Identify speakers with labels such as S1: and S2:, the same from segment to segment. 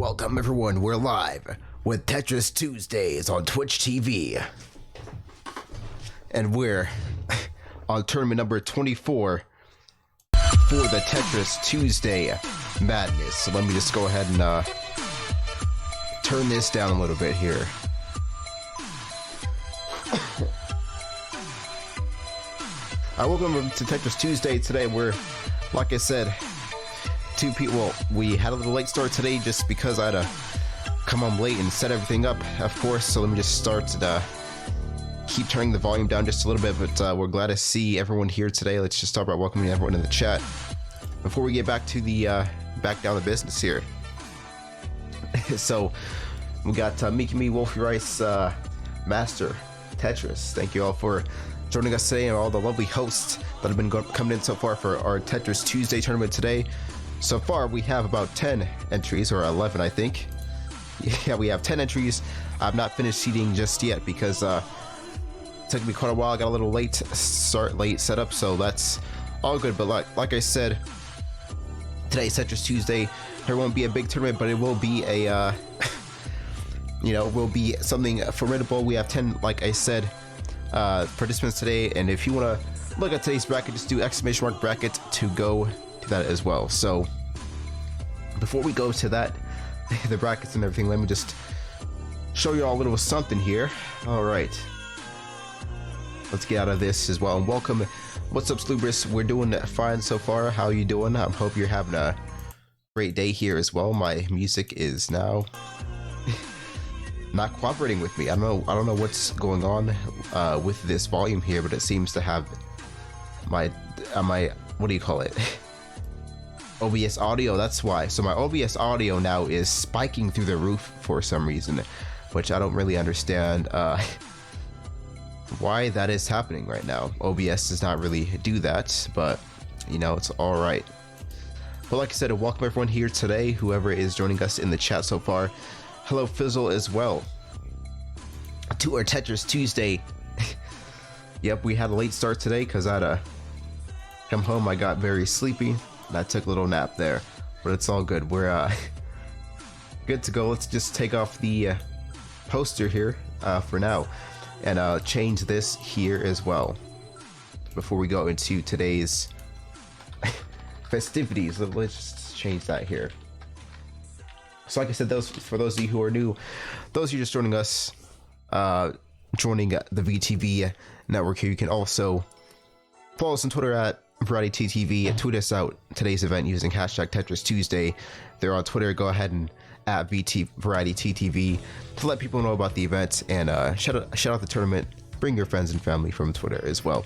S1: Welcome everyone, we're live with Tetris Tuesdays on Twitch TV. And we're on tournament number 24 for the Tetris Tuesday Madness. So let me just go ahead and turn this down a little bit here. Welcome to Tetris Tuesday. Today we're, like I said, two people. Well, we had a little late start today just because I had to come home late and set everything up, of course. So let me just start and keep turning the volume down just a little bit. But we're glad to see everyone here today. Let's just start by welcoming everyone in the chat before we get back to the back down to business here. So we got Miki Me, Wolfie Rice, Master, Tetris. Thank you all for joining us today, and all the lovely hosts that have been coming in so far for our Tetris Tuesday tournament today. So far, we have about 10 entries, or 11, I think. Yeah, we have 10 entries. I've not finished seeding just yet because it took me quite a while. I got a little late setup, so that's all good. But like I said, today's Tetris Tuesday. There won't be a big tournament, but it will be a, will be something formidable. We have 10, like I said, participants today, and if you want to look at today's bracket, just do ! bracket to go to that as well. So before we go to that, the brackets and everything, let me just show you all a little something here. All right, let's get out of this as well, and welcome. What's up, Slubris? We're doing fine so far. How you doing? I hope you're having a great day here as well. My music is now not cooperating with me. I don't know what's going on with this volume here, but it seems to have my what do you call it, OBS audio. That's why. So my OBS audio now is spiking through the roof for some reason, which I don't really understand why that is happening right now. OBS does not really do that, but it's all right. But like I said, welcome everyone here today, whoever is joining us in the chat so far. Hello Fizzle as well to our Tetris Tuesday. Yep, we had a late start today because I had to come home. I got very sleepy and I took a little nap there, but it's all good. We're good to go. Let's just take off the poster here for now and change this here as well before we go into today's festivities. Let's just change that here. So like I said, for those of you who are new, those of you just joining us, joining the VTV network here, you can also follow us on Twitter at VarietyTTV and tweet us out today's event using hashtag Tetris Tuesday. They're on Twitter. Go ahead and at VarietyTTV to let people know about the event and shout out the tournament. Bring your friends and family from Twitter as well.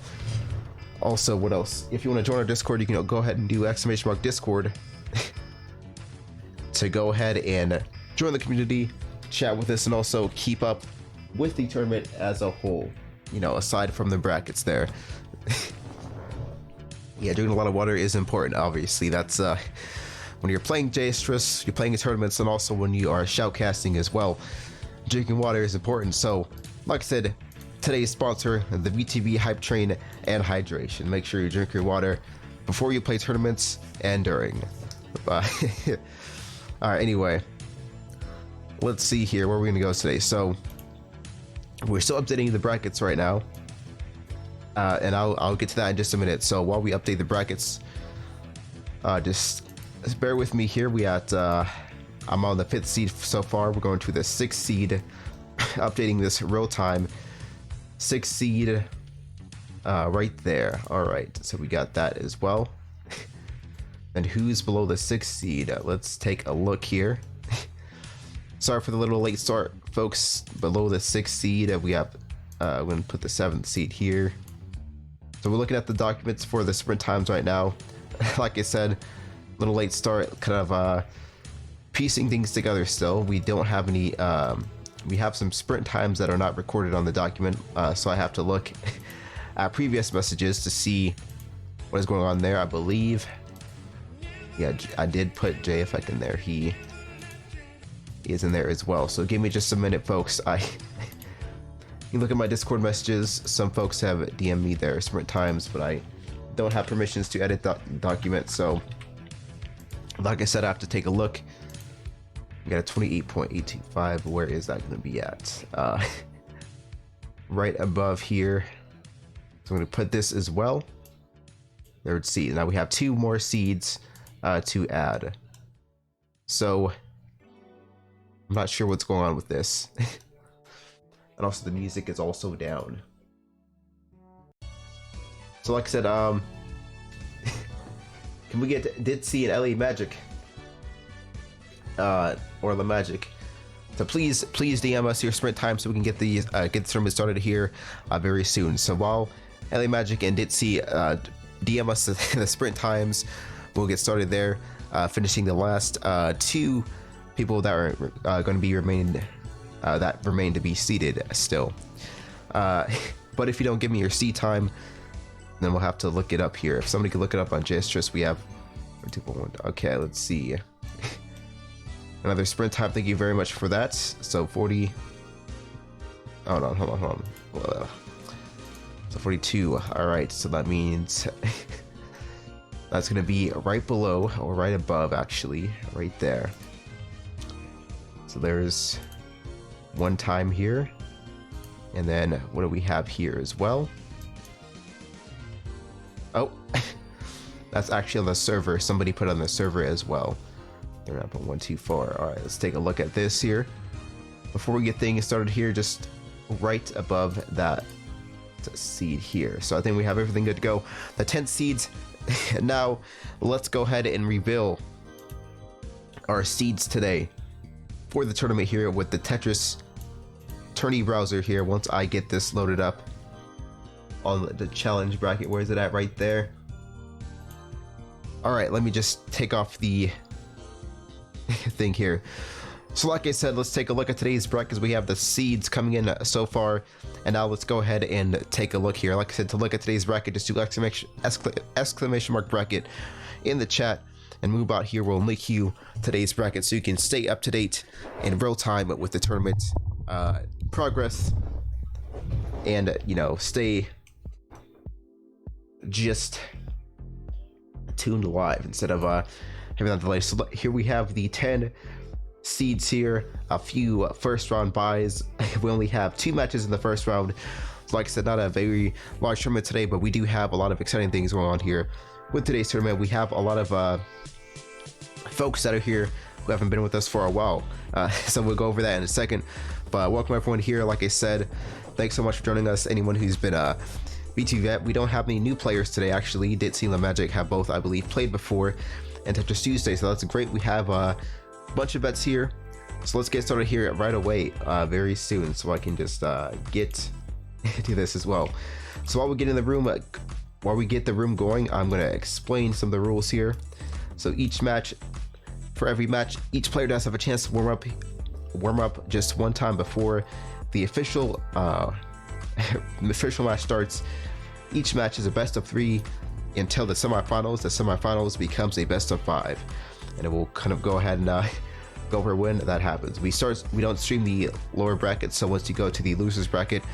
S1: Also, what else? If you want to join our Discord, you can go ahead and do !Discord to go ahead and join the community, chat with us, and also keep up with the tournament as a whole, aside from the brackets there. Yeah, drinking a lot of water is important, obviously. That's when you're playing Tetris, you're playing in tournaments, and also when you are shoutcasting as well, drinking water is important. So like I said, today's sponsor, the VTV Hype Train and Hydration. Make sure you drink your water before you play tournaments and during. Alright, anyway, let's see here where we're gonna go today. So we're still updating the brackets right now, and I'll get to that in just a minute. So while we update the brackets, just bear with me here. I'm on the 5th seed so far. We're going to the 6th seed, updating this real time. 6th seed right there. All right, so we got that as well. And who's below the 6th seed? Let's take a look here. Sorry for the little late start, folks. Below the 6th seed, we have, I'm going to put the 7th seed here. So we're looking at the documents for the sprint times right now. Like I said, little late start, kind of piecing things together still. We don't have any, we have some sprint times that are not recorded on the document, so I have to look at previous messages to see what is going on there. I believe, yeah, I did put J Effect in there. He is in there as well. So give me just a minute, folks. You look at my Discord messages. Some folks have DM'd me their sprint times, but I don't have permissions to edit the document. So like I said, I have to take a look We got a 28.825. Where is that going to be at? Right above here. So I'm going to put this as well. Third seed. Now we have 2 more seeds to add. So I'm not sure what's going on with this. And also the music is also down. So like I said, can we get Ditsy and LA Magic? Or the Magic. So please DM us your sprint time so we can get these get the tournament started here very soon. So while LA Magic and Ditsy DM us the sprint times, we'll get started there, finishing the last 2 people that are going to be remain to be seated still. But if you don't give me your seat time, then we'll have to look it up here. If somebody could look it up on Tetris, we have. Okay, let's see. Another sprint time. Thank you very much for that. So 40. Oh no, hold on. So 42. All right. So that means that's gonna be right below or right above, actually, right there. So there's 1 time here, and then what do we have here as well? Oh, that's actually on the server. Somebody put on the server as well. They're up on 124. All right, let's take a look at this here. Before we get things started here, just right above that seed here. So I think we have everything good to go. The 10 seeds. Now let's go ahead and reveal our seeds today for the tournament here with the Tetris tourney browser here. Once I get this loaded up on the challenge bracket, where is it at? Right there. All right, let me just take off the thing here. So like I said, let's take a look at today's brackets. We have the seeds coming in so far, and now let's go ahead and take a look here. Like I said, to look at today's bracket, just do exclamation mark bracket in the chat, and move out here will link you today's bracket so you can stay up to date in real time with the tournament progress, and stay just tuned live instead of having that delay. So here we have the 10 seeds here, a few first round buys. We only have 2 matches in the first round. So like I said, not a very large tournament today, but we do have a lot of exciting things going on here with today's tournament. We have a lot of folks that are here who haven't been with us for a while, so we'll go over that in a second. But welcome everyone here. Like I said, thanks so much for joining us. Anyone who's been VTV vet. We don't have any new players today, actually. Ditsy and Magic have both, I believe, played before and Tetris Tuesday, so that's great. We have a bunch of bets here, so let's get started here right away, very soon, so I can just get to this as well. So while we get in the room, while we get the room going, I'm going to explain some of the rules here. So each match, for every match, each player does have a chance to warm up just 1 time before the official match starts. Each match is a best of 3 until the semifinals. The semifinals becomes a best of 5, and it will kind of go ahead and go over when that happens. We don't stream the lower bracket, so once you go to the losers bracket,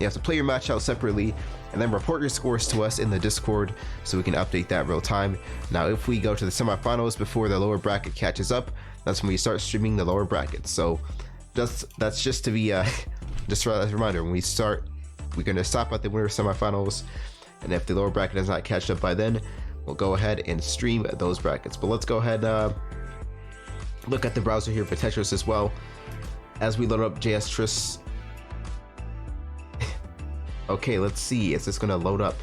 S1: you have to play your match out separately and then report your scores to us in the Discord so we can update that real time. Now if we go to the semifinals before the lower bracket catches up, that's when we start streaming the lower bracket. So that's just to be just as a reminder, when we start, we're going to stop at the winner semifinals, and if the lower bracket does not catch up by then, we'll go ahead and stream those brackets. But let's go ahead look at the browser here for Tetris as well as we load up Tetris. Okay, let's see, is this gonna load up?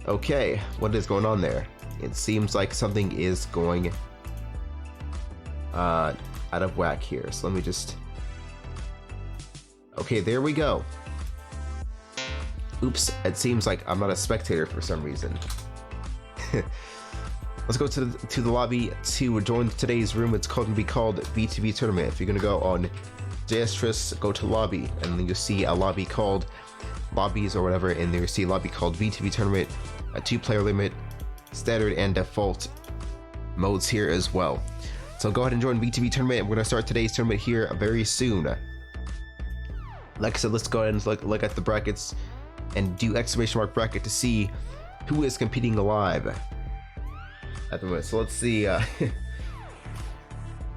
S1: Okay, what is going on there? It seems like something is going out of whack here, so let me just... Okay, there we go. Oops, it seems like I'm not a spectator for some reason. Let's go to the lobby to join today's room. It's going to be called VTV Tournament. If you're going to go on Tetris, go to lobby, and then you'll see a lobby called Lobbies or whatever, and there you see a lobby called VTV Tournament, a 2-player limit, standard and default modes here as well. So go ahead and join VTV Tournament, and we're going to start today's tournament here very soon. Like I said, let's go ahead and look at the brackets and do exclamation mark bracket to see who is competing live at the moment. So let's see.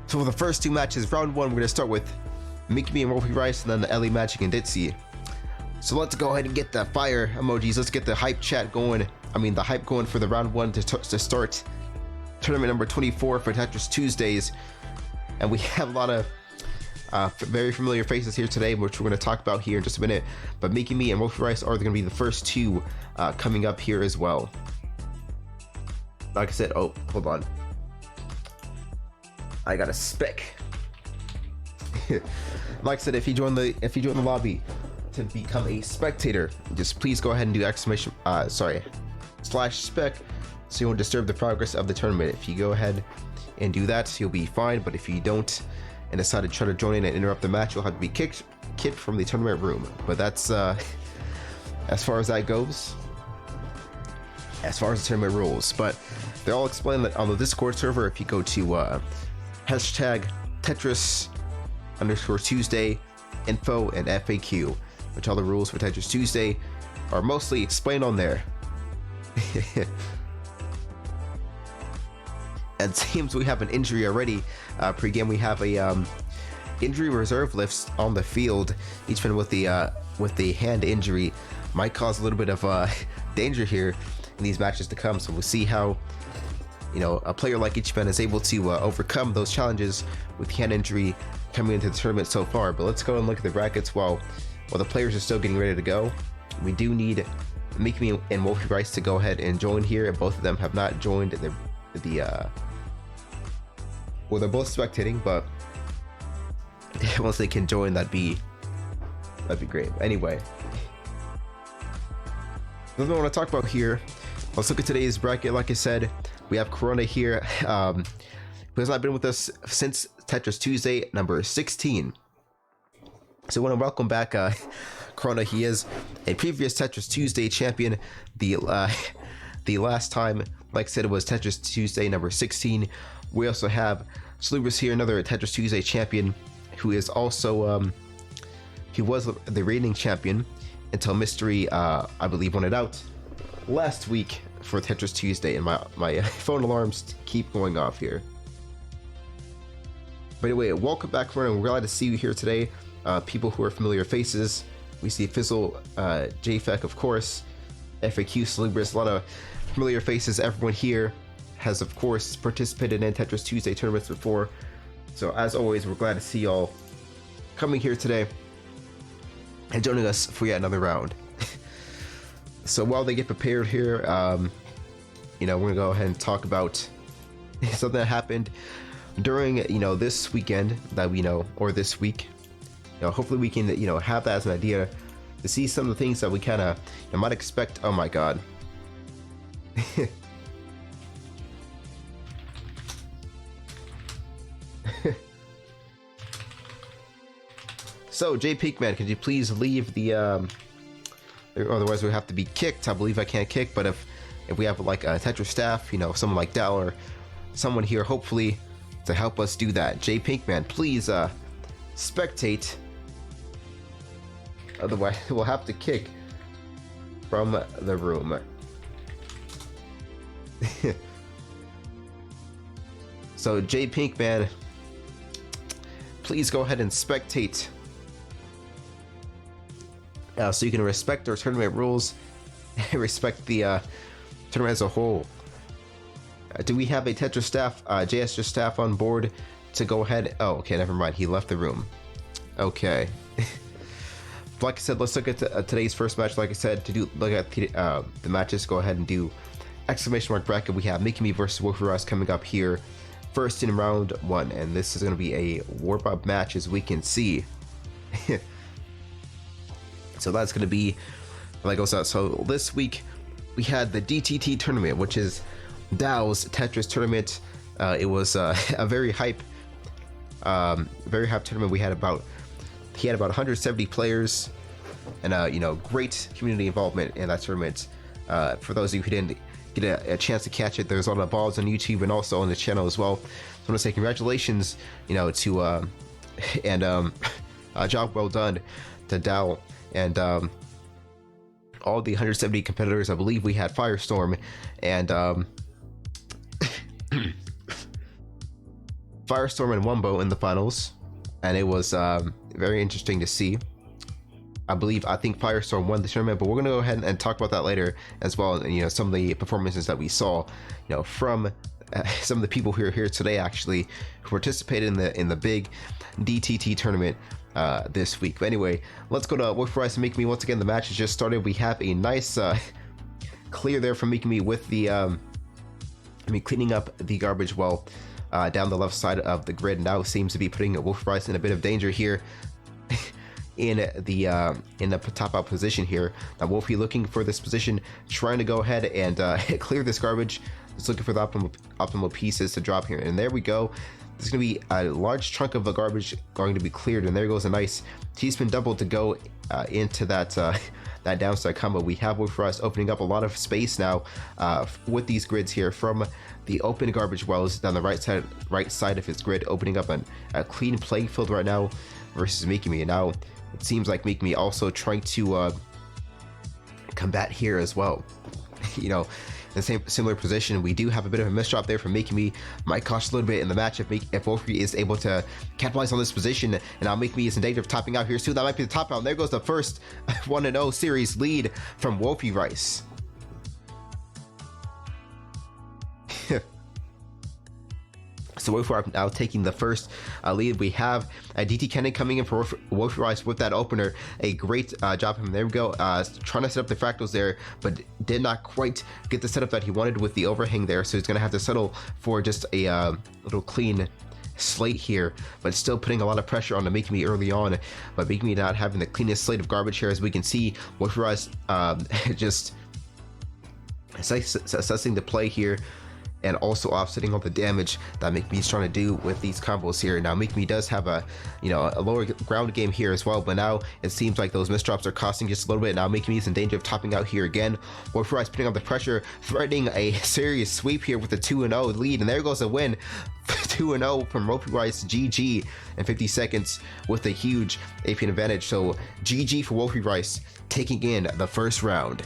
S1: So for the first two matches, round one, we're gonna start with Mickey and Wolfie Rice, and then the LA Magic and Ditzy. So let's go ahead and get the fire emojis. Let's get the hype chat going. I mean, the hype going for the round one to start tournament number 24 for Tetris Tuesdays. And we have a lot of very familiar faces here today, which we're going to talk about here in just a minute. But Mickey and Wolfie Rice are going to be the first two coming up here as well. Like I said, oh, hold on. I got a spec. Like I said, if you join the lobby to become a spectator, just please go ahead and do /spec, so you won't disturb the progress of the tournament. If you go ahead and do that, you'll be fine. But if you don't and decide to try to join in and interrupt the match, you'll have to be kicked from the tournament room. But that's as far as that goes, as far as the tournament rules. But they're all explained on the Discord server. If you go to hashtag Tetris _Tuesday info and FAQ, which all the rules for Tetris Tuesday are mostly explained on there. And it seems we have an injury already. Pre-game, we have a injury reserve list on the field. Each man with the hand injury might cause a little bit of danger here in these matches to come. So we'll see how, you know, a player like Ichiban is able to overcome those challenges with hand injury coming into the tournament so far. But let's go and look at the brackets while the players are still getting ready to go. We do need Mickey and Wolfie Rice to go ahead and join here, and both of them have not joined well, they're both spectating, but once they can join, that'd be great. Anyway, the thing I want to talk about here, let's look at today's bracket. Like I said, we have Corona here, who has not been with us since Tetris Tuesday number 16. So I want to welcome back Corona. He is a previous Tetris Tuesday champion. The last time, like I said, it was Tetris Tuesday number 16. We also have Salubris here, another Tetris Tuesday champion, who is also he was the reigning champion until Mystery I believe won it out last week for Tetris Tuesday, and my phone alarms keep going off here. But anyway, welcome back, Corona. We're glad to see you here today. People who are familiar faces. We see Fizzle, JFEC, of course, FAQ, Salubris, a lot of familiar faces. Everyone here has, of course, participated in Tetris Tuesday tournaments before. So as always, we're glad to see y'all coming here today and joining us for yet another round. So while they get prepared here, you know, we're gonna go ahead and talk about something that happened during, you know, this weekend that we know, or this week. You know, hopefully we can, you know, have that as an idea to see some of the things that we kind of might expect. Oh my god. So, J Peakman, could you please leave the otherwise we have to be kicked. I believe I can't kick, but if we have like a Tetris staff, you know, someone like Dal or someone here, hopefully, to help us do that. J Pinkman, please spectate. Otherwise, we'll have to kick from the room. So, J Pinkman, please go ahead and spectate. So you can respect our tournament rules and respect the tournament as a whole. Do we have a Tetris staff, JS staff on board to go ahead? Oh, okay, never mind. He left the room. Okay. Like I said, let's look at today's first match. Like I said, to look at the matches, go ahead and do exclamation mark bracket. We have Mickey versus Wolfie Rice coming up here first in round one, and this is going to be a warp up match, as we can see. So that's going to be like goes out. So this week we had the DTT tournament, which is Dao's Tetris tournament. It was a very hype tournament. He had about 170 players, and you know, great community involvement in that tournament. For those of you who didn't get a chance to catch it, there's a lot of balls on YouTube and also on the channel as well. So I want to say congratulations, you know, to and job well done to Dao and all the 170 competitors. I believe we had Firestorm and Firestorm and Wumbo in the finals, and it was very interesting to see. I think Firestorm won the tournament, but we're gonna go ahead and talk about that later as well. And, you know, some of the performances that we saw, you know, from some of the people who are here today actually who participated in the big DTT tournament this week. But anyway, let's go to Wolf Rice and Make Me. Once again, the match has just started. We have a nice clear there from Make Me with the cleaning up the garbage well down the left side of the grid. Now seems to be putting Wolf Rice in a bit of danger here. In the top out position here. Now Wolfie looking for this position, trying to go ahead and clear this garbage. Just looking for the optimal pieces to drop here, and there we go. There's going to be a large chunk of the garbage going to be cleared, and there goes a nice T-spin double to go into that that downside combo. We have Wolf Rice opening up a lot of space now with these grids here from the open garbage wells down the right side of his grid, opening up a clean playing field right now versus Mikimi. And now it seems like Mikimi also trying to combat here as well. You know, in the similar position, we do have a bit of a misdrop there from Mikimi. Might cost a little bit in the match if Wolfie is able to capitalize on this position. And now Mikimi is in danger of topping out here soon. That might be the top out. And there goes the first 1-0 series lead from Wolfie Rice. So Wolfie Rice now taking the first lead. We have DT Kennan coming in for Wolfie Rice with that opener. A great job from him. There we go. Trying to set up the fractals there, but did not quite get the setup that he wanted with the overhang there. So he's going to have to settle for just a little clean slate here, but still putting a lot of pressure on to Make Me early on. But Make Me not having the cleanest slate of garbage here, as we can see. Wolfie Rice just assessing the play here, and also offsetting all the damage that Make Me's trying to do with these combos here. Now Make Me does have a lower ground game here as well, but now it seems like those misdrops are costing just a little bit. Now Make Me is in danger of topping out here again. Wolfie Rice putting on the pressure, threatening a serious sweep here with a 2-0 lead, and there goes a win. 2-0 from Wolfie Rice. GG in 50 seconds with a huge AP advantage. So GG for Wolfie Rice, taking in the first round.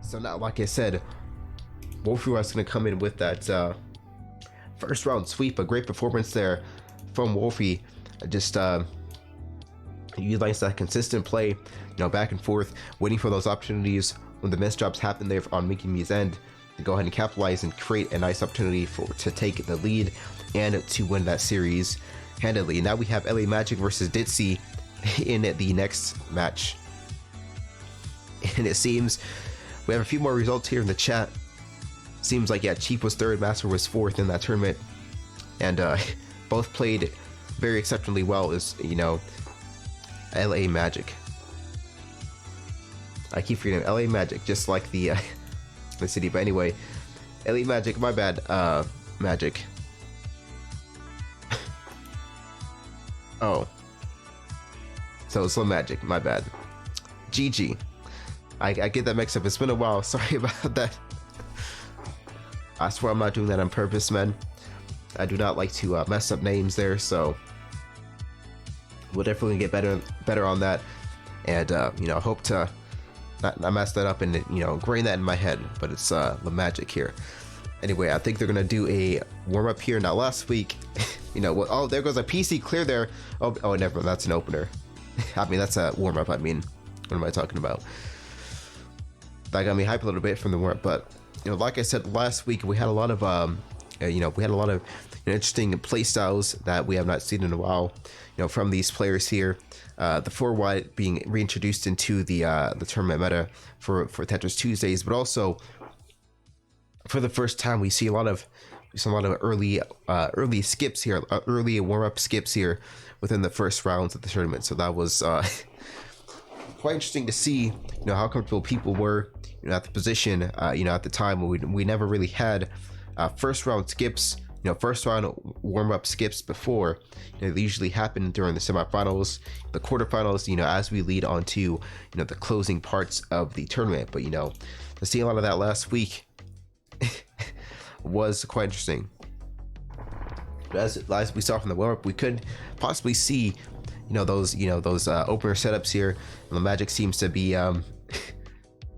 S1: So now, like I said, Wolfie Rice is going to come in with that first round sweep. A great performance there from Wolfie. Just utilizing that consistent play, back and forth, waiting for those opportunities when the misdrops happen there on Mickey Me's end to go ahead and capitalize and create a nice opportunity to take the lead and to win that series handily. Now we have LA Magic versus Ditzy in the next match. And it seems we have a few more results here in the chat. Seems like, yeah, Chief was third, Master was fourth in that tournament. And both played very exceptionally well as, LA Magic. I keep forgetting LA Magic, just like the city. But anyway, LA Magic, my bad, Magic. Oh. So it's Magic, my bad. GG. I get that mixed up. It's been a while. Sorry about that. I swear I'm not doing that on purpose, man. I do not like to mess up names there, so we'll definitely get better on that. And hope to not mess that up and grain that in my head. But it's the Magic here. Anyway, I think they're gonna do a warm up here. Now, last week, oh, there goes a PC clear there. Oh, never mind. That's an opener. I mean, that's a warm up. I mean, what am I talking about? That got me hyped a little bit from the warm up, but like I said last week, we had a lot of interesting play styles that we have not seen in a while, from these players here. The 4 wide being reintroduced into the tournament meta for Tetris Tuesdays, but also for the first time we see a lot of early skips here, early warm up skips here within the first rounds of the tournament. So that was quite interesting to see, how comfortable people were, at the position, at the time when we never really had first round skips, first round warm up skips before. They usually happen during the semifinals, the quarterfinals, as we lead on to, the closing parts of the tournament. But, to see a lot of that last week was quite interesting. But as we saw from the warm up, we could possibly see those opener setups here. And the Magic seems to be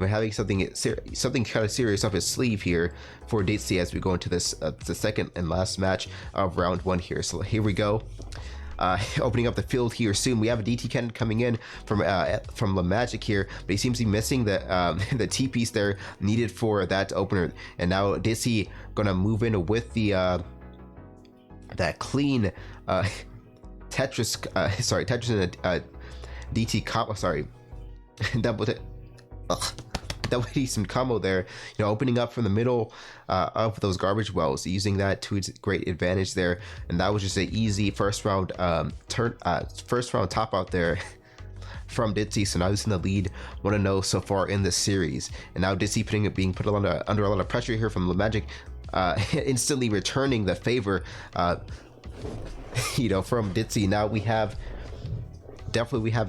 S1: we're having something kind of serious up his sleeve here for Ditsy as we go into this the second and last match of round 1 here. So here we go. Opening up the field here soon. We have a DT cannon coming in from the Magic here, but he seems to be missing the the T piece there needed for that opener. And now Ditsy gonna move in with the that clean Tetris and a DT combo. Sorry, double decent combo there. Opening up from the middle of those garbage wells, using that to its great advantage there. And that was just an easy first round top out there from Ditsy. So now he's in the lead 1-0 so far in this series. And now Ditsy being put under a lot of pressure here from the Magic, instantly returning the favor from Ditsy. Now we have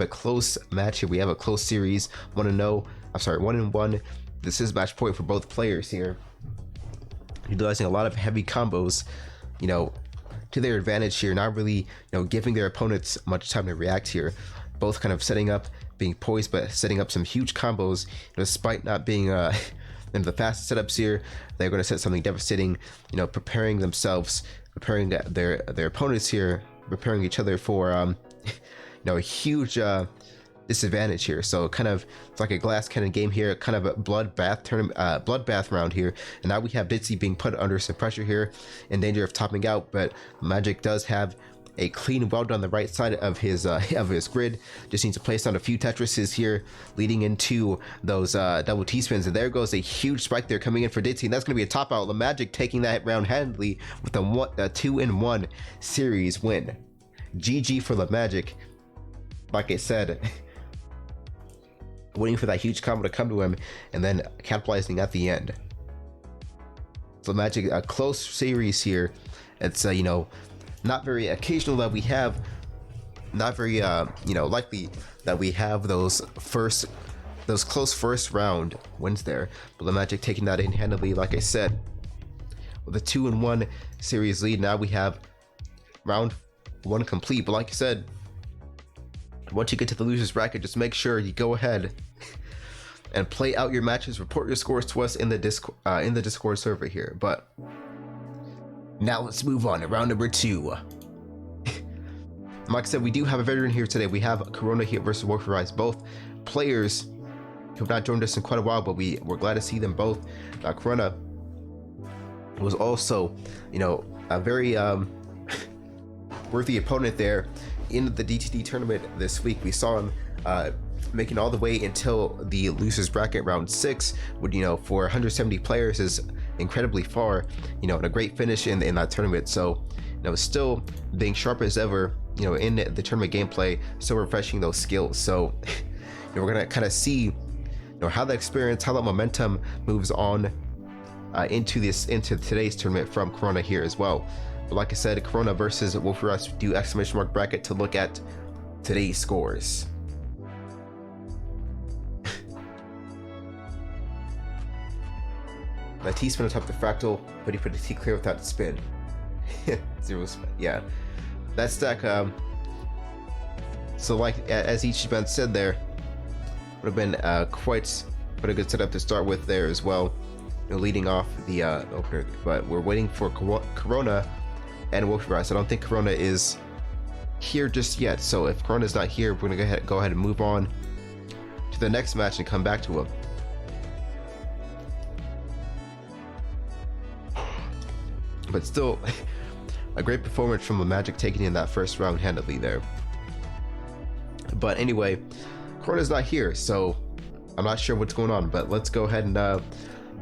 S1: a close match here. We have a close series, 1-1. This is match point for both players here, utilizing a lot of heavy combos, to their advantage here, not really, giving their opponents much time to react here. Both kind of setting up, being poised, but setting up some huge combos, despite not being the fastest setups here. They're going to set something devastating, preparing themselves, preparing their opponents here, preparing each other for a huge disadvantage here. So kind of it's like a glass cannon game here, kind of a bloodbath round here. And now we have Ditsy being put under some pressure here, in danger of topping out, but Magic does have a clean weld on the right side of his grid. Just needs to place down a few Tetrises here, leading into those double T-spins. And there goes a huge spike there coming in for Ditsy, and that's going to be a top out. The Magic taking that round handily with a 2-1 series win. GG for the Magic. Like I said, waiting for that huge combo to come to him and then capitalizing at the end. So Magic, a close series here. It's not very occasional that we have, not very likely that we have those close first round wins there. But the Magic taking that in handily, like I said, with a 2-1 series lead. Now we have round 1 complete. But like I said, once you get to the losers bracket, just make sure you go ahead and play out your matches, report your scores to us in the Discord server here. But now let's move on to round number 2. Like I said, we do have a veteran here today. We have Corona here versus Wolf Rise. Both players who have not joined us in quite a while, but we're glad to see them both. Corona was also, a very worthy opponent there in the DTD tournament this week. We saw him making all the way until the losers bracket round 6, which for 170 players is incredibly far, and a great finish in that tournament. So still being sharp as ever, in the tournament gameplay, so refreshing those skills. So we're gonna kind of see how that experience, how that momentum moves on into today's tournament from Corona here as well. But like I said, Corona versus Wolf Rush, do exclamation mark bracket to look at today's scores. The T-spin on top of the fractal, but he put the T clear without the spin. 0 spin, yeah. That stack, so like as Ichiban said there, would have been quite a good setup to start with there as well, leading off the opener. But we're waiting for Corona and Wolf Rise. I don't think Corona is here just yet, so if Corona is not here, we're gonna go ahead and move on to the next match and come back to him. But still, a great performance from the Magic, taking in that first round handily there. But anyway, Corona's not here, so I'm not sure what's going on. But let's go ahead and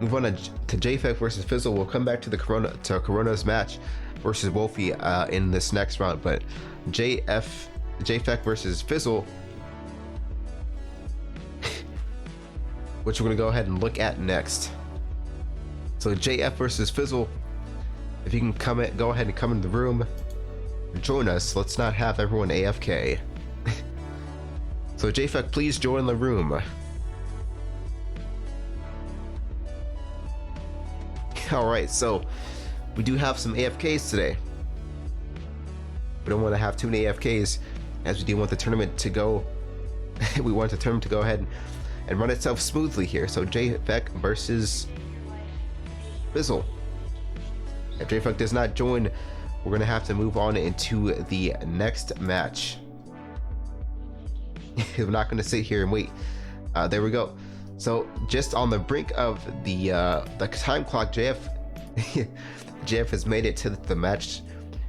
S1: move on to JFEC versus Fizzle. We'll come back to Corona's match versus Wolfie in this next round. But JFEC versus Fizzle, which we're gonna go ahead and look at next. So JF versus Fizzle. If you can go ahead and come in the room, join us. Let's not have everyone AFK. So JFEC, please join the room. Alright, so we do have some AFKs today. We don't want to have too many AFKs, as we do want the tournament to go. We want the tournament to go ahead and run itself smoothly here. So JFEC versus Fizzle. If JFEC does not join, we're gonna have to move on into the next match. I'm not gonna sit here and wait. There we go. So just on the brink of the time clock, JF has made it to the match,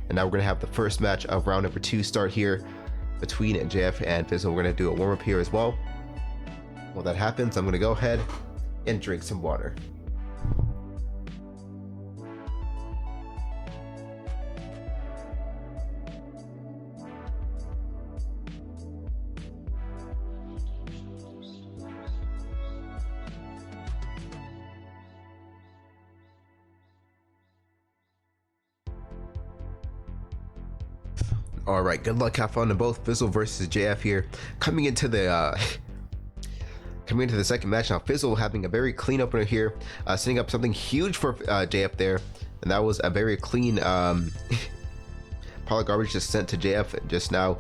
S1: and now we're gonna have the first match of round number 2 start here between JF and Fizzle. We're gonna do a warm-up here as well. While that happens, I'm gonna go ahead and drink some water. All right, good luck, have fun to both. Fizzle versus JF here, coming into the second match now. Fizzle having a very clean opener here, setting up something huge for JF there, and that was a very clean pile of garbage just sent to JF just now.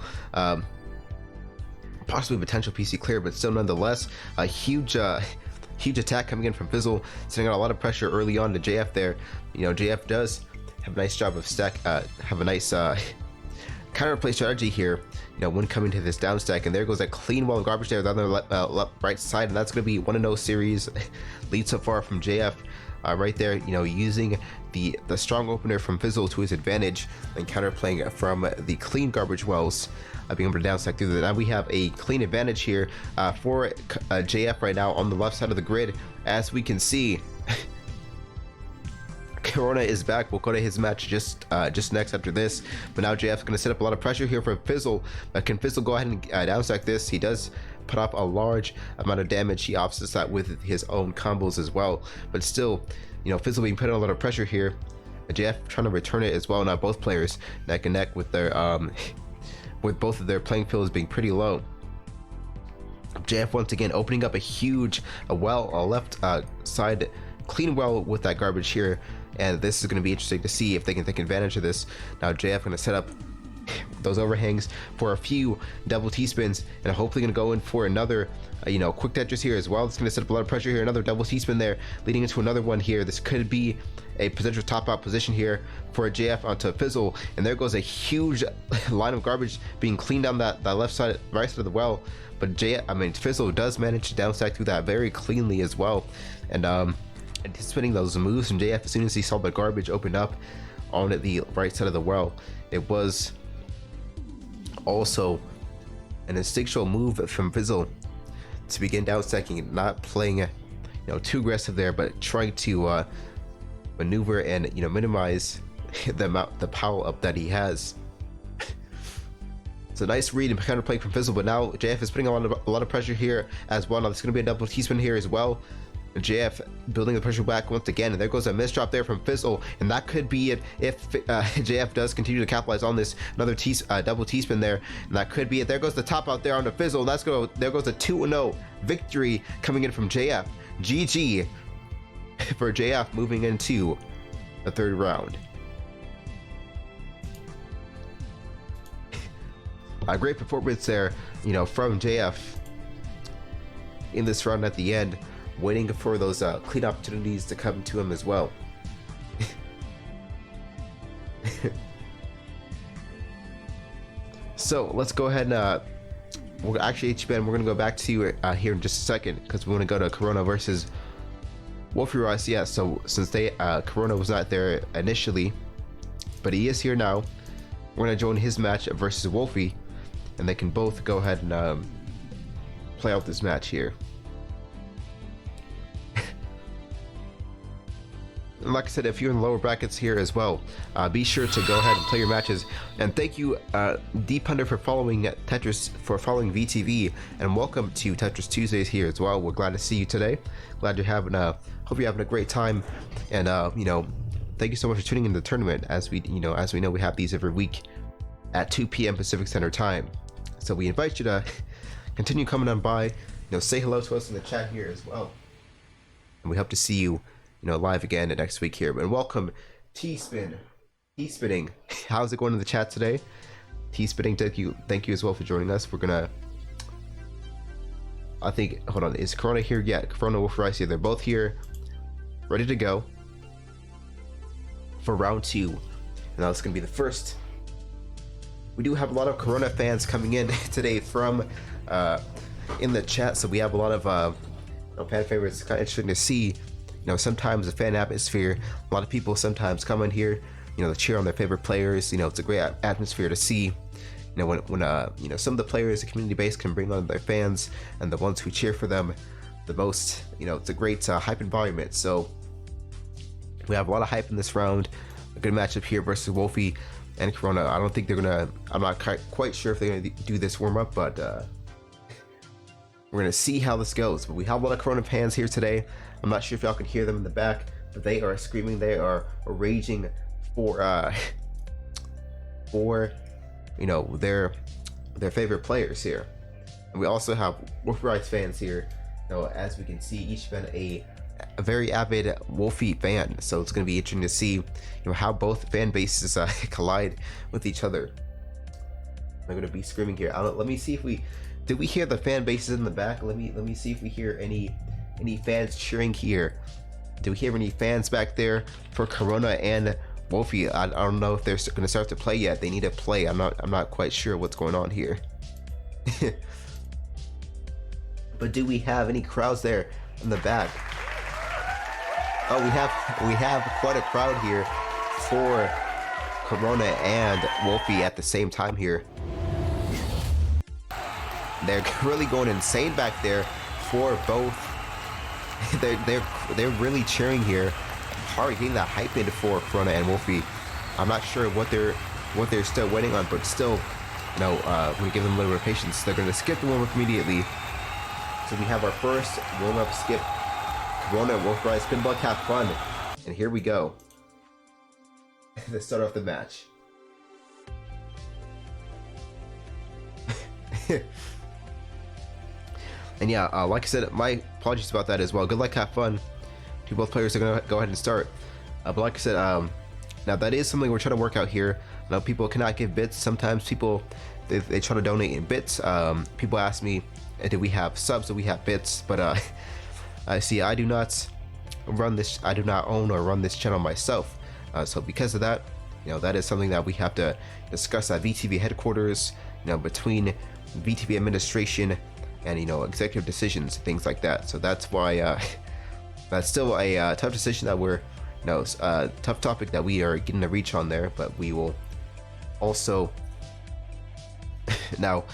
S1: Possibly potential PC clear, but still nonetheless a huge attack coming in from Fizzle, setting out a lot of pressure early on to JF there. You know, JF does have a nice job of have a nice counterplay strategy here, you know, when coming to this down stack, and there goes a clean wall of garbage there on the right side, and that's going to be 1-0 series lead so far from JF right there, you know, using the strong opener from Fizzle to his advantage and counterplaying from the clean garbage wells, being able to down stack through that. Now we have a clean advantage here for JF right now on the left side of the grid. As we can see, Corona is back. We'll go to his match just next after this. But now JF's going to set up a lot of pressure here for Fizzle. But can Fizzle go ahead and downstack this? He does put up a large amount of damage. He offsets that with his own combos as well. But still, you know, Fizzle being put under a lot of pressure here. JF trying to return it as well. Now both players neck and neck with their with both of their playing fields being pretty low. JF once again opening up a huge left side clean well with that garbage here, and this is going to be interesting to see if they can take advantage of this. Now JF going to set up those overhangs for a few double T-spins, and hopefully going to go in for another you know, quick Tetris here as well. It's going to set up a lot of pressure here. Another double T-spin there, leading into another one here. This could be a potential top out position here for a JF onto Fizzle, and there goes a huge line of garbage being cleaned down that left side, right side of the well. But Fizzle does manage to downstack through that very cleanly as well, and anticipating those moves from JF as soon as he saw the garbage open up on the right side of the well. It was also an instinctual move from Fizzle to begin downstacking, not playing, you know, too aggressive there, but trying to maneuver and, you know, minimize the power up that he has. It's a nice read and counterplay from Fizzle, but now JF is putting on a lot of pressure here as well. Now there's going to be a double T-spin here as well. JF building the pressure back once again, and there goes a miss drop there from Fizzle, and that could be it if JF does continue to capitalize on this. Another double T-spin there, and that could be it. There goes the top out there onto Fizzle, and there goes a 2-0 victory coming in from JF. GG for JF moving into the third round. A great performance there, you know, from JF in this round at the end, waiting for those clean opportunities to come to him as well. So let's go ahead and we're actually HBN, we're gonna go back to here in just a second, because we want to go to Corona versus Wolfie Ross. Yeah, so since Corona was not there initially, but he is here now, we're gonna join his match versus Wolfie, and they can both go ahead and play out this match here. And like I said, if you're in the lower brackets here as well, be sure to go ahead and play your matches. And thank you, Deep Hunter, for following Tetris, for following VTV, and welcome to Tetris Tuesdays here as well. We're glad to see you today. Glad you're having hope you're having a great time, and you know, thank you so much for tuning in the tournament. As we know, we have these every week at 2 p.m. Pacific Standard Time. So we invite you to continue coming on by. You know, say hello to us in the chat here as well, and we hope to see you, you know, live again next week here. And welcome T-Spinning. How's it going in the chat today? T-Spinning, thank you as well for joining us. We're gonna I think, hold on, is Corona here yet? Corona, Wolf Rice here. They're both here, ready to go for round 2. And now it's gonna be the first. We do have a lot of Corona fans coming in today from in the chat, so we have a lot of fan favorites. It's kind of interesting to see, sometimes the fan atmosphere. A lot of people sometimes come in here, to cheer on their favorite players. It's a great atmosphere to see. When some of the players, the community base, can bring on their fans and the ones who cheer for them the most. It's a great hype environment. So we have a lot of hype in this round. A good matchup here versus Wolfie and Corona. I don't think they're gonna. I'm not quite sure if they're gonna do this warm up, but we're gonna see how this goes. But we have a lot of Corona fans here today. I'm not sure if y'all can hear them in the back, but they are screaming. They are raging for their favorite players here. And we also have Wolf Rights fans here. As we can see, each been a very avid Wolfie fan, so it's going to be interesting to see how both fan bases collide with each other. I'm going to be screaming here. Let me see if we hear the fan bases in the back. Let me see if we hear any fans cheering here. Do we hear any fans back there for Corona and Wolfie? I don't know if they're going to start to play yet. They need to play. I'm not quite sure what's going on here. But do we have any crowds there in the back? Oh, we have quite a crowd here for Corona and Wolfie at the same time here. They're really going insane back there for both. They're really cheering here hard, getting that hype in for Corona and Wolfie. I'm not sure what they're still waiting on, but still, we give them a little bit of patience. They're going to skip the warm-up immediately. So we have our first warm-up skip. Corona and Wolf Rise, good luck, have fun. And here we go. Let's start off the match. And yeah, like I said, my apologies about that as well. Good luck, have fun to both players. Are going to go ahead and start. But like I said, now that is something we're trying to work out here. Now people cannot give bits. Sometimes people, they try to donate in bits. People ask me, do we have subs? Do we have bits? But I see, I do not run this. I do not own or run this channel myself. So because of that, that is something that we have to discuss at VTV headquarters. Between VTV administration and executive decisions, things like that. So that's why that's still a tough decision that we're tough topic that we are getting a reach on there. But we will also now,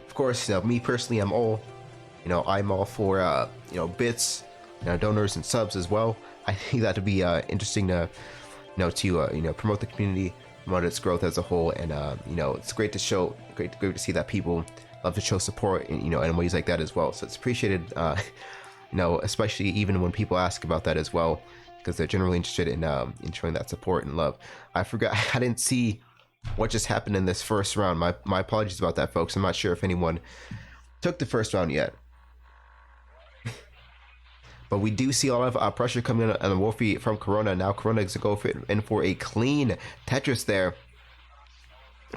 S1: of course, me personally, I'm all for bits, donors and subs as well. I think that would be interesting to promote the community, promote its growth as a whole, and it's great to see that people love to show support in ways like that as well. So it's appreciated, especially even when people ask about that as well, because they're generally interested in showing that support and love. I forgot, I didn't see what just happened in this first round. My apologies about that, folks. I'm not sure if anyone took the first round yet. But we do see a lot of pressure coming in on Wolfie from Corona. Now Corona is going to go in for a clean Tetris there.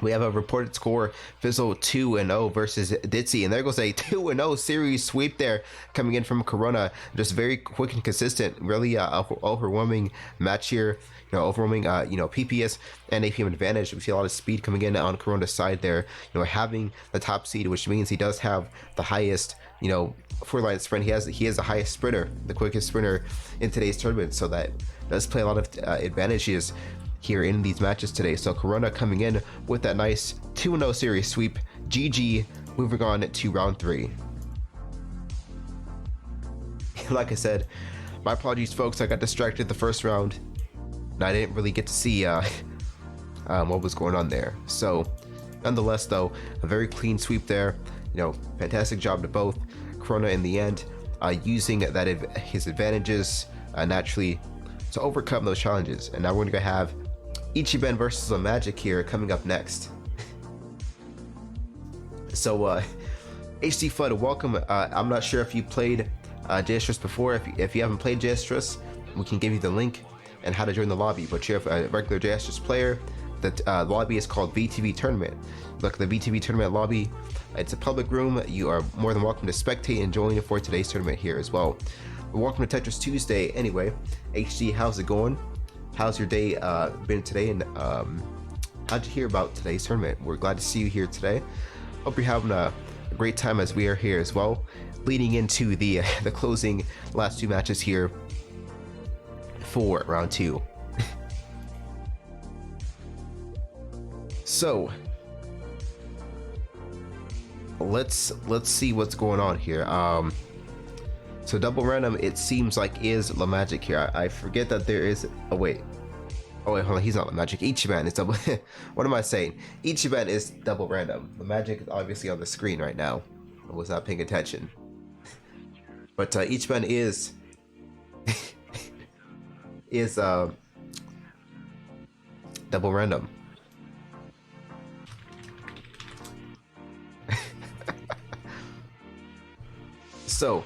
S1: We have a reported score, Fizzle 2-0 versus Ditzy, and there goes a 2-0 series sweep there coming in from Corona. Just very quick and consistent, really overwhelming match here. Overwhelming PPS and APM advantage. We see a lot of speed coming in on Corona's side there. Having the top seed, which means he does have the highest four-line sprint. He has the highest sprinter, the quickest sprinter in today's tournament. So that does play a lot of advantages here in these matches today. So Corona coming in with that nice 2-0 series sweep. GG. Moving on to round 3. Like I said, my apologies, folks. I got distracted the first round, and I didn't really get to see what was going on there. So nonetheless, though, a very clean sweep there. Fantastic job to both. Corona in the end using his advantages naturally to overcome those challenges. And now we're going to have Ichiban versus a Magic here coming up next. So HD Flood, welcome. I'm not sure if you played JSTRS before. If you haven't played JSTRS, we can give you the link and how to join the lobby. But you're a regular JSTRS player, The lobby is called VTV Tournament. Look at the VTV Tournament lobby. It's a public room. You are more than welcome to spectate and join for today's tournament here as well. Welcome to Tetris Tuesday. Anyway, HD, how's it going? How's your day been today? And how'd you hear about today's tournament? We're glad to see you here today. Hope you're having a great time as we are here as well, leading into the closing last two matches here for round 2. So let's see what's going on here. So double random, it seems like, is La Magic here. I forget that there is. Oh wait, hold on. He's not La Magic. Ichiban is double. What am I saying? Ichiban is double random. La Magic is obviously on the screen right now. I was not paying attention. But Ichiban is double random. So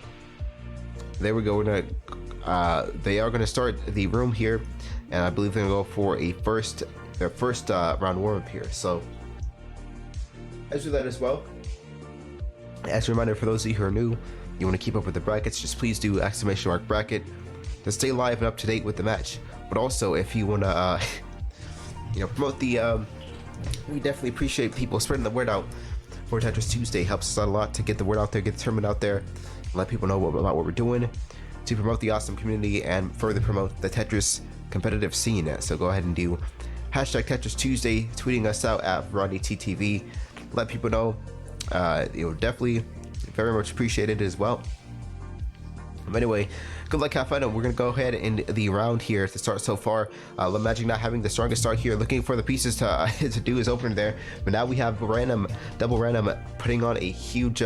S1: there we go. We're gonna they are gonna start the room here, and I believe they're gonna go for their first round warm up here. So let's do that as well. As a reminder, for those of you who are new, you want to keep up with the brackets, just please do !bracket to stay live and up to date with the match. But also, if you want to promote the we definitely appreciate people spreading the word out for Tetris Tuesday. Helps us out a lot to get the word out there, get the tournament out there, and let people know about what we're doing to promote the awesome community and further promote the Tetris competitive scene. So go ahead and do #Tetris Tuesday, tweeting us out at VTV. Let people know. Definitely very much appreciated as well. But anyway, good luck, have fun, and we're gonna go ahead in the round here to start so far. La Magic not having the strongest start here, looking for the pieces to to do his opener there. But now we have double random putting on a huge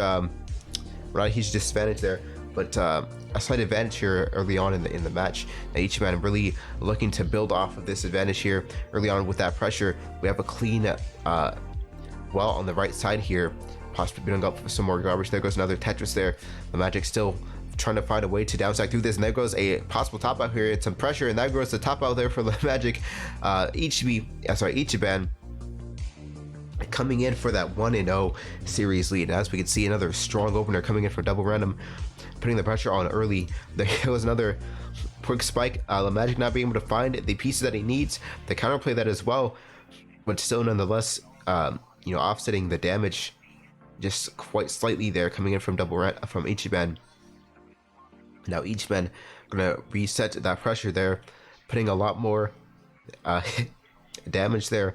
S1: disadvantage there, but a slight advantage here early on in the match. Now Ichiban really looking to build off of this advantage here early on with that pressure. We have a clean well on the right side here, possibly building up some more garbage. There goes another Tetris there. The Magic still trying to find a way to downside through this, and there goes a possible top out here and some pressure, and that goes the top out there for the Magic. Ichiban coming in for that 1-0 series lead. As we can see, another strong opener coming in for double random, putting the pressure on early. There was another quick spike. La Magic not being able to find the pieces that he needs to counterplay that as well, but still nonetheless offsetting the damage just quite slightly there, coming in from from Ichiban. Now Ichiban gonna reset that pressure there, putting a lot more damage there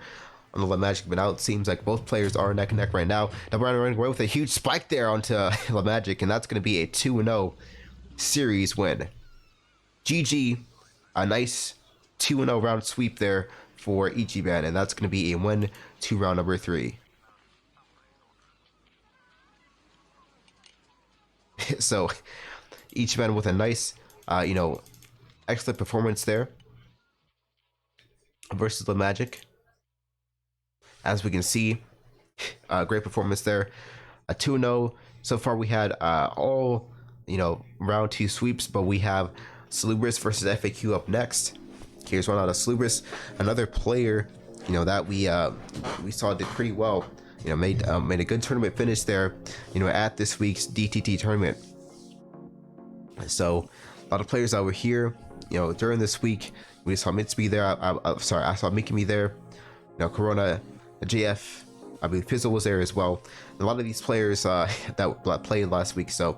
S1: on the La Magic. But now it seems like both players are neck and neck right now. Double random running away with a huge spike there onto La Magic, and that's gonna be a 2-0 series win. GG, a nice 2-0 round sweep there for Ichiban, and that's gonna be a win to round number 3. So Ichiban with a nice excellent performance there versus La Magic. As we can see, great performance there. A 2-0 so far. We had all round 2 sweeps, but we have Salubris versus FAQ up next. Here's one out of Salubris, another player that we saw did pretty well. Made a good tournament finish there, at this week's DTT tournament. So a lot of players that were here, during this week. We saw Mitsubi there. I saw Mikami there. Corona, JF, I believe Fizzle was there as well. And a lot of these players that played last week. So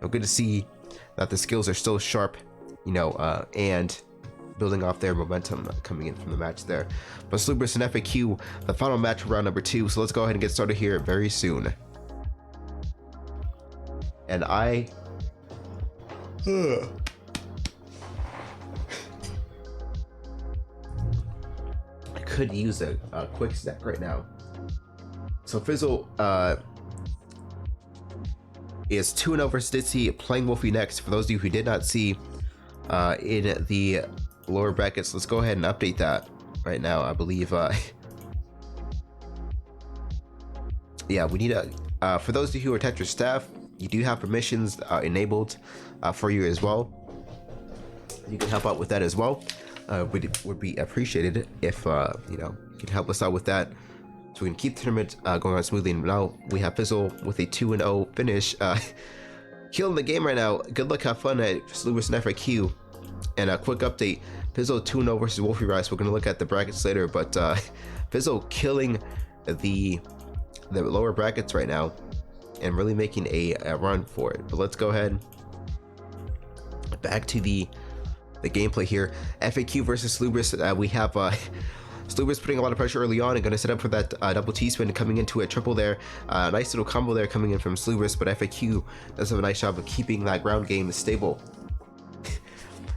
S1: good to see that the skills are still sharp, and building off their momentum coming in from the match there. But Salubris and FAQ, the final match for round number 2. So let's go ahead and get started here very soon. And I could use a quick snack right now. So Fizzle is 2-0 versus Ditsy, playing Wolfie next. For those of you who did not see in the lower brackets, let's go ahead and update that right now. I believe yeah, we need a for those of you who are Tetris staff, you do have permissions enabled for you as well. You can help out with that as well. would be appreciated if you know, you can help us out with that, so we can keep the tournament going on smoothly. And now we have Fizzle with a 2-0 finish, killing the game right now. Good luck, have fun at Lewis and FAQ. And a quick update: Fizzle 2-0 versus Wolfie Rice. We're gonna look at the brackets later, but Fizzle killing the lower brackets right now and really making a run for it. But let's go ahead back to the gameplay here. FAQ versus Slubris. We have Slubris putting a lot of pressure early on and going to set up for that double T-spin, coming into a triple there. Nice little combo there coming in from Slubris, but FAQ does have a nice job of keeping that ground game stable.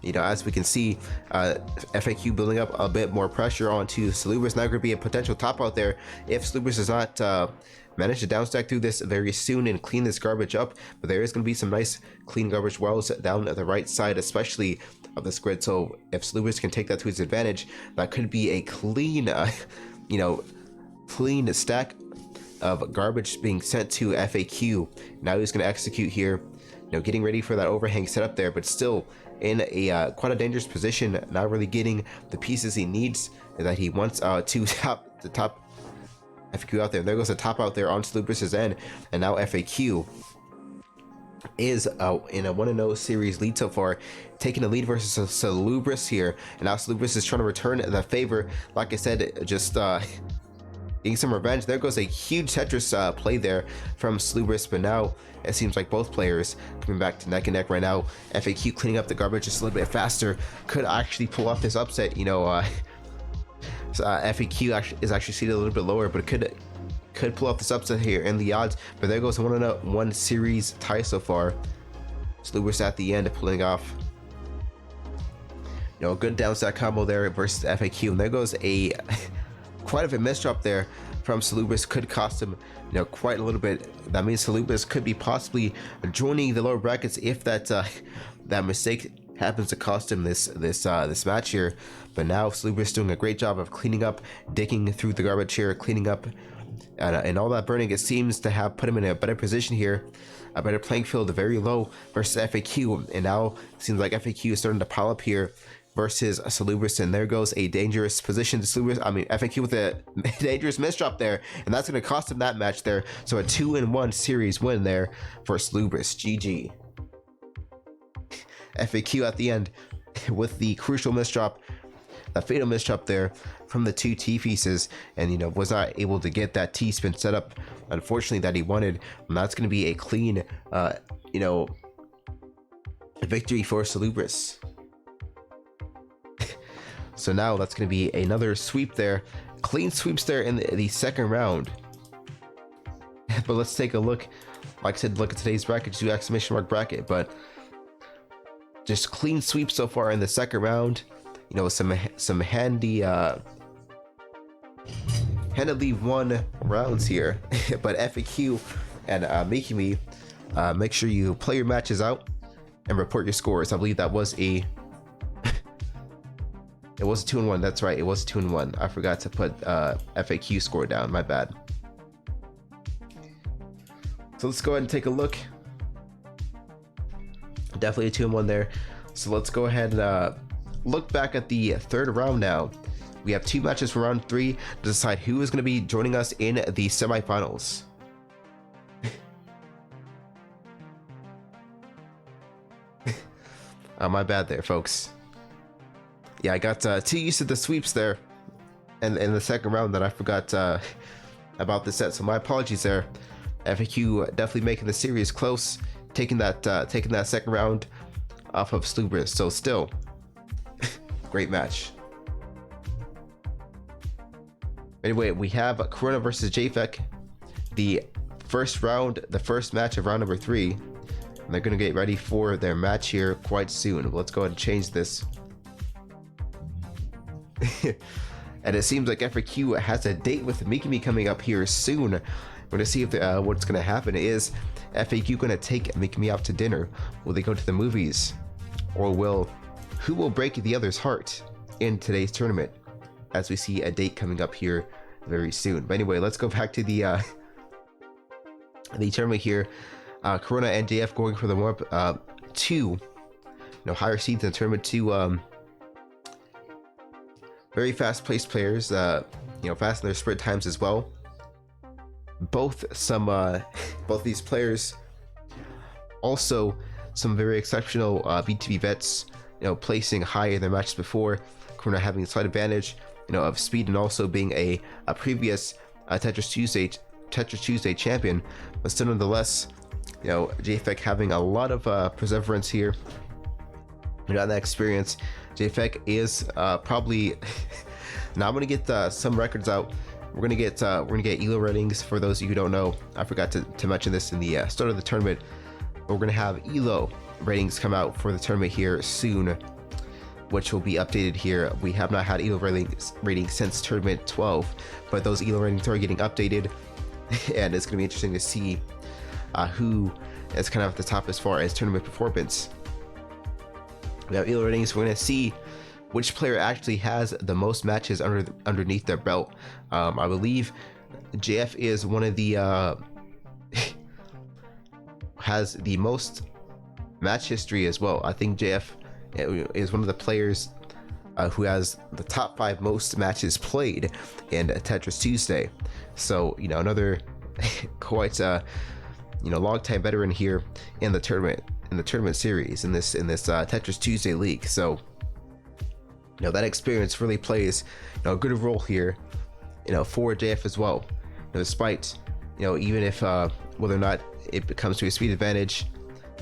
S1: You know, as we can see, FAQ building up a bit more pressure onto Slubris. Now going to be a potential top out there if Slubris does not manage to downstack through this very soon and clean this garbage up. But there is going to be some nice clean garbage wells down at the right side, especially of this grid. So if Slubris can take that to his advantage, that could be a clean, you know, clean stack of garbage being sent to FAQ. Now he's going to execute here, you know, getting ready for that overhang setup there, but still in a quite a dangerous position, not really getting the pieces he needs that he wants to top FAQ out there. There goes the top out there on Slubris' end, and now FAQ is in a 1-0 series lead so far, taking the lead versus Slubris here. And now Slubris is trying to return the favor. Like I said, just getting some revenge. There goes a huge Tetris play there from Slubris, but now it seems like both players coming back to neck and neck right now. FAQ cleaning up the garbage just a little bit faster, could actually pull off this upset. You know, FAQ is actually seated a little bit lower, but it could pull off this upset here in the odds. But there goes a 1-1 series tie so far. Slubris at the end pulling off, you know, a good downstack combo there versus FAQ. And there goes a quite of a misdrop there from Slubris, could cost him, you know, quite a little bit. That means Slubris could be possibly joining the lower brackets if that that mistake happens to cost him this match here. But now Slubris doing a great job of cleaning up, digging through the garbage here, cleaning up, and all that burning. It seems to have put him in a better position here, a better playing field, very low versus FAQ. And now it seems like FAQ is starting to pile up here versus Slubris, and there goes a dangerous position to Slubris. I mean, FAQ with a dangerous misdrop there, and that's going to cost him that match there. So a 2-1 series win there for Slubris. GG. FAQ at the end with the crucial misdrop, a fatal misdrop there from the two T pieces, and, you know, was not able to get that T spin set up, unfortunately, that he wanted. And that's going to be a clean, you know, victory for Slubris. So now that's going to be another sweep there, clean sweeps there in the second round. But let's take a look. Like I said, look at today's bracket, do exclamation mark bracket, but just clean sweeps so far in the second round. You know, some handy handedly won rounds here. But FAQ and making me make sure you play your matches out and report your scores. I believe that was a it was a 2-1. That's right, it was a 2-1. I forgot to put FAQ score down, my bad. So let's go ahead and take a look. Definitely a 2-1 there. So let's go ahead and look back at the third round now. We have two matches for round 3 to decide who is going to be joining us in the semifinals. My bad there, folks. Yeah, I got too used to the sweeps there and in the second round that I forgot about the set. So my apologies there. FAQ definitely making the series close, taking that second round off of Slubris. So still, great match. Anyway, we have Corona versus JFEC, the first round, the first match of round number 3. And they're going to get ready for their match here quite soon. Let's go ahead and change this. And it seems like FAQ has a date with Mikimi coming up here soon. We're going to see if what's going to happen. Is FAQ going to take Mikimi out to dinner? Will they go to the movies? Or who will break the other's heart in today's tournament? As we see a date coming up here very soon. But anyway, let's go back to the tournament here. Corona and JF going for the warm-up, 2 higher seeds in tournament to very fast-paced players, fast in their sprint times as well. Both these players also some very exceptional VTV vets, placing high in their matches before. Corona having a slight advantage, of speed and also being a previous Tetris Tuesday champion, but still nonetheless, JFEC having a lot of perseverance here. That experience. JFEC is probably now. I'm gonna get some records out. We're gonna get ELO ratings. For those of you who don't know, I forgot to mention this in the start of the tournament. But we're gonna have ELO ratings come out for the tournament here soon, which will be updated here. We have not had ELO ratings since tournament 12, but those ELO ratings are getting updated, and it's gonna be interesting to see who is kind of at the top as far as tournament performance. We have ELO ratings. We're gonna see which player actually has the most matches underneath their belt. I believe JF is one of the has the most match history as well. I think JF is one of the players who has the top 5 most matches played in Tetris Tuesday. So another quite long time veteran here in the tournament series in this Tetris Tuesday league. So that experience really plays a good role here for JF as well. Despite even if whether or not it comes to a speed advantage,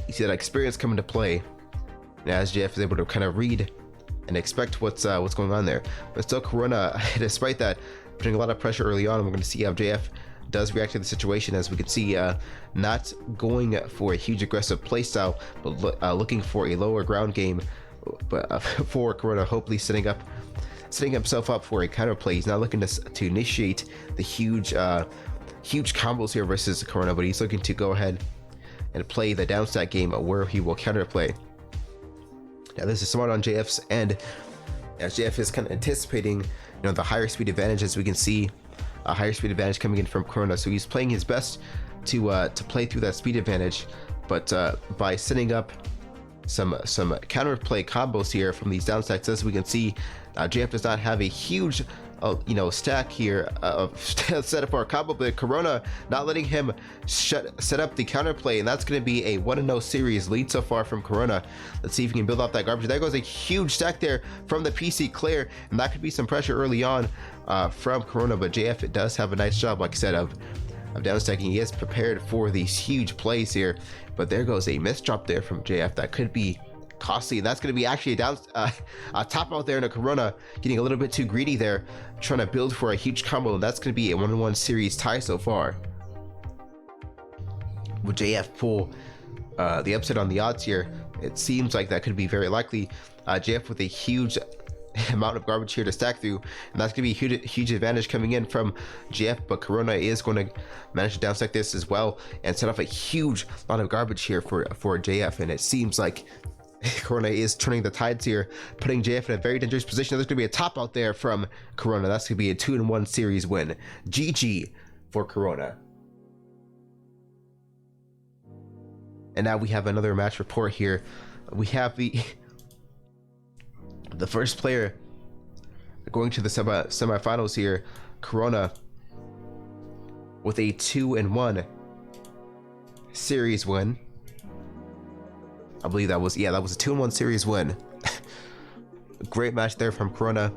S1: you see that experience come into play as JF is able to kind of read and expect what's going on there. But still, Corona, despite that, putting a lot of pressure early on. We're going to see how JF does react to the situation. As we can see, not going for a huge aggressive playstyle, but looking for a lower ground game. But for Corona, hopefully setting himself up for a counterplay. He's not looking to initiate the huge combos here versus Corona, but he's looking to go ahead and play the downstack game where he will counterplay. Now this is smart on JF's end, as JF is kind of anticipating the higher speed advantage. As we can see, a higher speed advantage coming in from Corona, so he's playing his best to play through that speed advantage, but by setting up some counterplay combos here from these downstacks. As we can see, JF does not have a huge stack here set up for a combo, but Corona not letting him set up the counterplay, and that's going to be a 1-0 series lead so far from Corona. Let's see if he can build off that garbage. There goes a huge stack there from the PC Claire, and that could be some pressure early on from Corona, but JF does have a nice job, like I said, of downstacking. He is prepared for these huge plays here, but there goes a missed drop there from JF that could be costly, and that's going to be actually a top out there in a Corona getting a little bit too greedy there, trying to build for a huge combo, and that's going to be a 1-1 series tie so far. Will JF pull the upset on the odds here? It seems like that could be very likely. JF with a huge amount of garbage here to stack through, and that's gonna be a huge advantage coming in from JF, but Corona is going to manage to downstack this as well and set off a huge lot of garbage here for JF, and it seems like Corona is turning the tides here, putting JF in a very dangerous position. There's gonna be a top out there from Corona. That's gonna be a 2-1 series win. GG for Corona. And now we have another match report here. We have the first player going to the semifinals here, Corona, with a 2-1 series win. I believe that was a 2-1 series win. Great match there from Corona.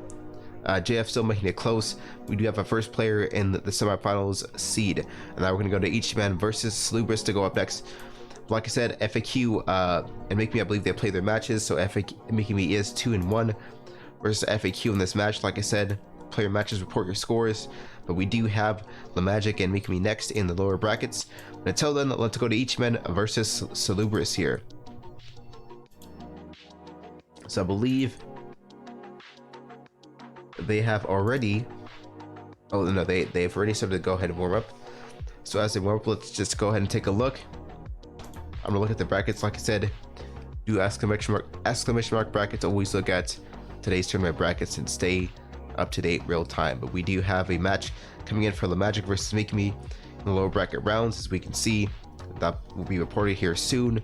S1: JF still making it close. We do have a first player in the semifinals seed, and now we're going to go to each man versus Salubris to go up next. Like I said, FAQ and Make Me, I believe they play their matches, so Making Me is 2-1 versus FAQ in this match. Like I said, player matches, report your scores, but we do have the Magic and Making Me next in the lower brackets. But until then, let's go to each man versus Salubris here. So I believe they have already, oh no, they've already started to go ahead and warm up. So as they warm up, let's just go ahead and take a look. I'm gonna look at the brackets. Like I said, do exclamation mark brackets. Always look at today's tournament brackets and stay up to date real time. But we do have a match coming in for the Magic versus Make Me in the lower bracket rounds. As we can see, that will be reported here soon.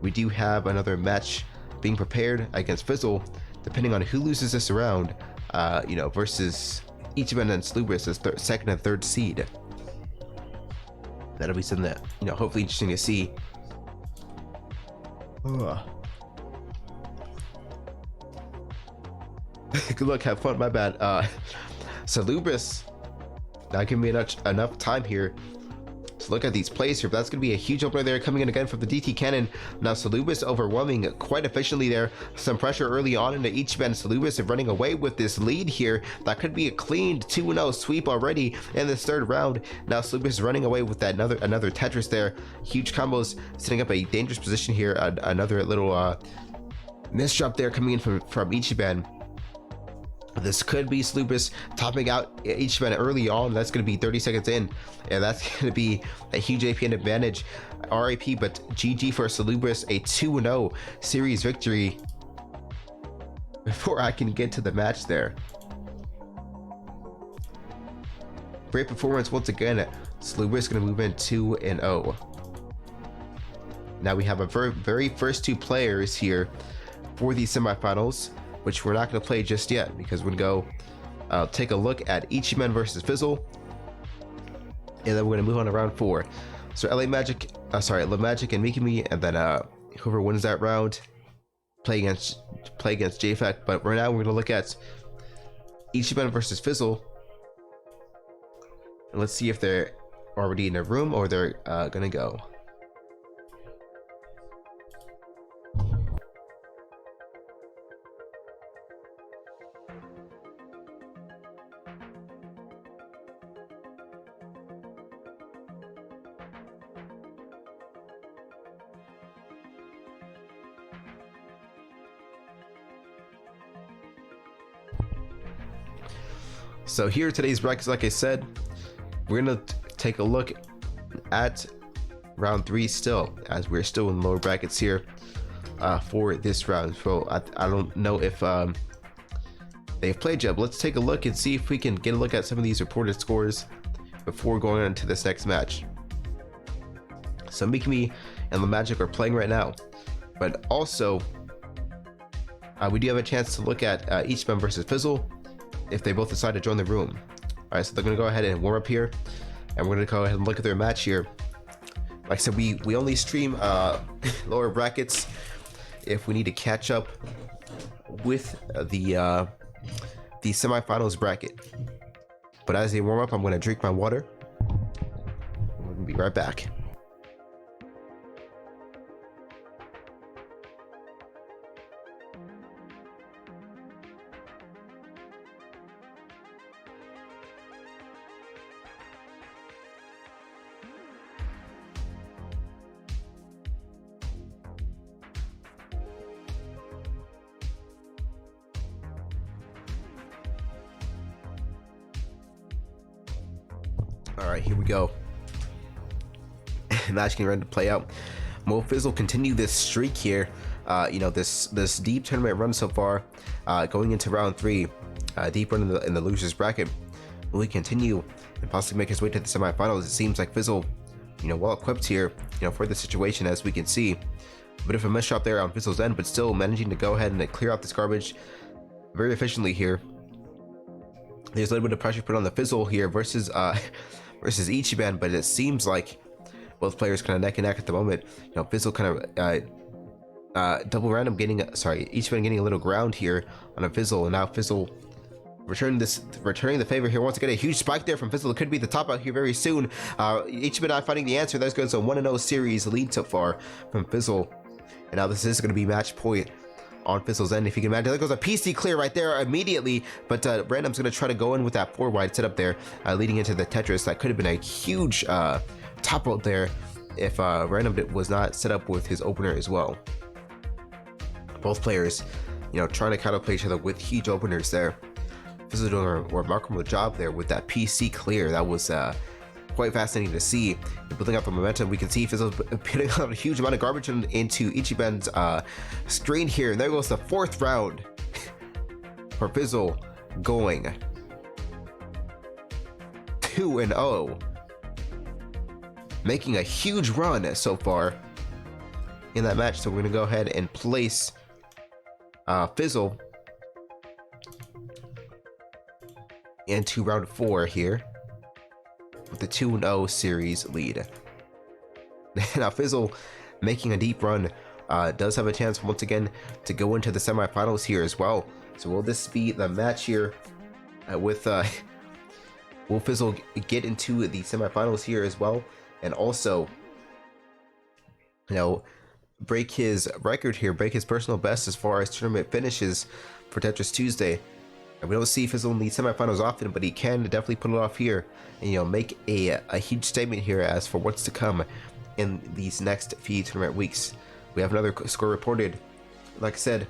S1: We do have another match being prepared against Fizzle. Depending on who loses this round, versus Ichiban and Salubris as second and third seed. That'll be something that, hopefully interesting to see. Good luck, have fun, my bad. Salubris not giving me enough time here to look at these plays here, but that's going to be a huge opener there coming in again from the DT cannon. Now Salubris overwhelming quite efficiently there. Some pressure early on into Ichiban. Salubris running away with this lead here. That could be a clean 2-0 sweep already in this third round. Now Salubris running away with that another Tetris there. Huge combos, setting up a dangerous position here. Another little misdrop there coming in from Ichiban. This could be Salubris topping out Ichiban early on. That's going to be 30 seconds in, and that's going to be a huge APN advantage. RIP, but GG for Salubris, a 2-0 series victory before I can get to the match there. Great performance once again. Salubris going to move in 2-0. Now we have a very first two players here for these semifinals, which we're not going to play just yet because we're going to go take a look at Ichiban versus Fizzle, and then we're going to move on to round 4. So LA Magic, Le Magic and Mikami, and then whoever wins that round play against JFAC. But right now we're going to look at Ichiban versus Fizzle, and let's see if they're already in a room or they're going to go. So here today's brackets, like I said, we're gonna take a look at round 3 still, as we're still in lower brackets here for this round. So I don't know if they've played yet, but let's take a look and see if we can get a look at some of these reported scores before going on to this next match. So Mikami and the Magic are playing right now, but also we do have a chance to look at Ichiban versus Fizzle if they both decide to join the room. All right, so they're gonna go ahead and warm up here, and we're gonna go ahead and look at their match here. Like I said, we only stream lower brackets if we need to catch up with the semifinals bracket. But as they warm up, I'm gonna drink my water. We're gonna be right back. All right, here we go. Match getting ready to play out. Will Fizzle continue this streak here? This deep tournament run so far, going into round 3, deep run in the losers bracket. Will he continue and possibly make his way to the semifinals? It seems like Fizzle, well equipped here, for the situation, as we can see. A bit of a miss shot there on Fizzle's end, but still managing to go ahead and clear out this garbage very efficiently here. There's a little bit of pressure put on the Fizzle here versus Ichiban, but it seems like both players kind of neck and neck at the moment. Fizzle kind of double random Ichiban getting a little ground here on a Fizzle, and now Fizzle returning the favor here. Once again, a huge spike there from Fizzle. It could be the top out here very soon. Ichiban not finding the answer. That goes a 1-0 series lead so far from Fizzle, and now this is going to be match point on Fizzle's end, if you can imagine. There goes a PC clear right there immediately, but Random's going to try to go in with that 4-wide setup there, leading into the Tetris. That could have been a huge top out there if Random was not set up with his opener as well. Both players, trying to counterplay each other with huge openers there. Fizzle doing a remarkable job there with that PC clear. That was quite fascinating to see. Building up the momentum, we can see Fizzle's putting out a huge amount of garbage into Ichiban's screen here. And there goes the 4th round for Fizzle, going 2-0, making a huge run so far in that match. So we're gonna go ahead and place Fizzle into round 4 here with the 2-0 series lead. Now Fizzle, making a deep run, does have a chance once again to go into the semifinals here as well. So will this be the match here with will Fizzle get into the semifinals here as well, and also, you know, break his record here, break his personal best as far as tournament finishes for Tetris Tuesday? And we don't see Fizzle in the semifinals often, but he can definitely put it off here and, you know, make a huge statement here as for what's to come in these next few tournament weeks. We have another score reported. Like I said,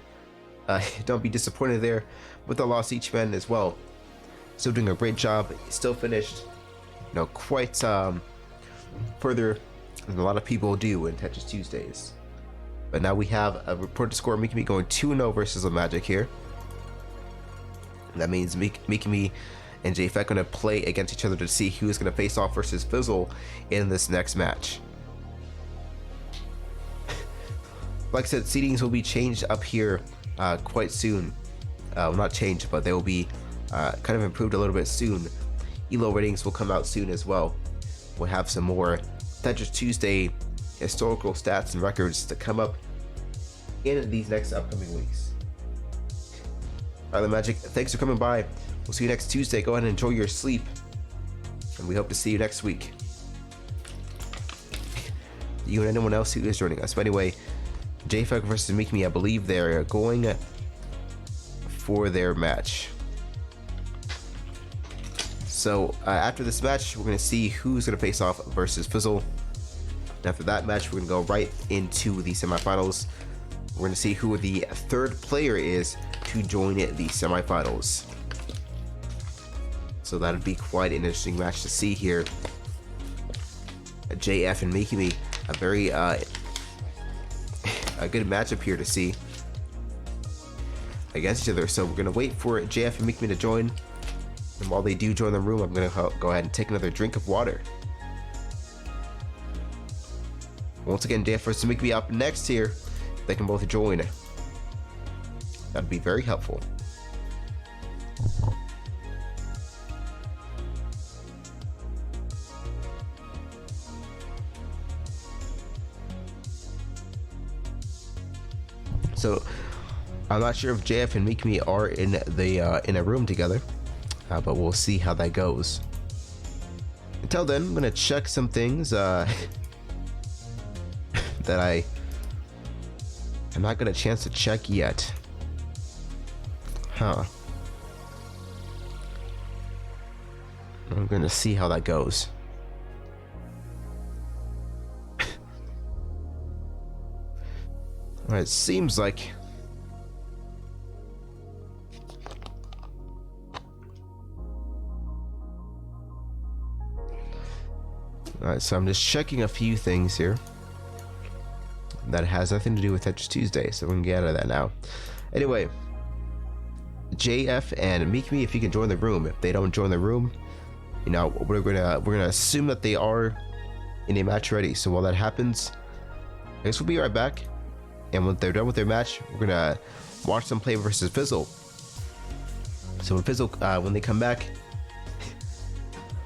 S1: don't be disappointed there with the loss each man as well. Still doing a great job. Still finished, you know, quite further than a lot of people do in Tetris Tuesdays. But now we have a reported score. Mikimi going 2-0 versus the Magic here. That means Mikimi and JFEC going to play against each other to see who is going to face off versus Fizzle in this next match. Like I said, seedings will be changed up here quite soon. Well, not changed, but they will be kind of improved a little bit soon. ELO ratings will come out soon as well. We'll have some more Tetris Tuesday historical stats and records to come up in these next upcoming weeks. Alright, the Magic, thanks for coming by. We'll see you next Tuesday. Go ahead and enjoy your sleep, and we hope to see you next week. You and anyone else who is joining us. But anyway, JFEC versus Mikimi, I believe they're going for their match. So after this match, we're going to see who's going to face off versus Fizzle. And after that match, we're going to go right into the semifinals. We're going to see who the third player is to join the semifinals. So that'd be quite an interesting match to see here. JF and Mikimi, a very a good matchup here to see against each other. So we're going to wait for JF and Mikimi to join. And while they do join the room, I'm going to go ahead and take another drink of water. Once again, JF versus Mikimi up next here. They can both join. That'd be very helpful. So I'm not sure if JF and Mikimi are in a room together, but we'll see how that goes. Until then, I'm gonna check some things that I not got a chance to check yet. I'm gonna see how that goes. Alright, it seems like alright, so I'm just checking a few things here that has nothing to do with Tetris Tuesday, so we can get out of that now. Anyway, JF and Mikimi, if you can join the room. If they don't join the room, you know, we're gonna assume that they are in a match ready. So while that happens, I guess we'll be right back. And when they're done with their match, we're gonna watch them play versus Fizzle. So when Fizzle, when they come back,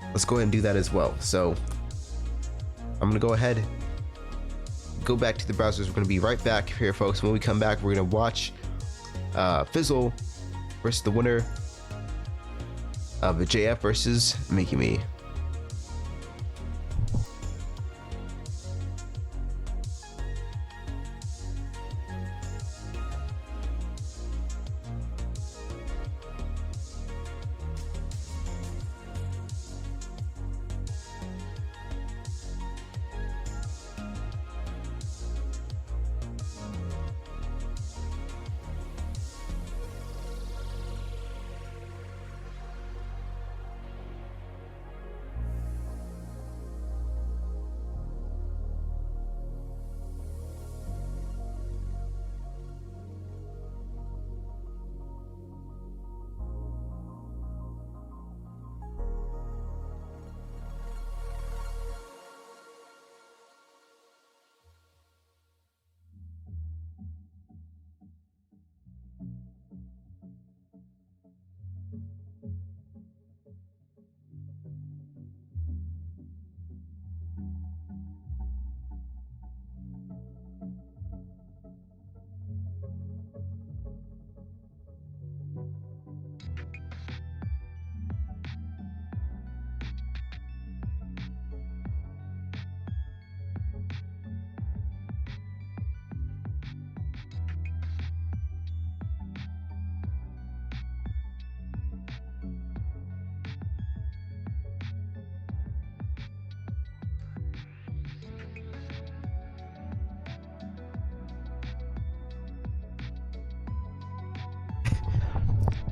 S1: let's go ahead and do that as well. So I'm gonna go ahead, go back to the browsers. We're gonna be right back here, folks. When we come back, we're gonna watch Fizzle versus the winner of the JF versus Mikimi.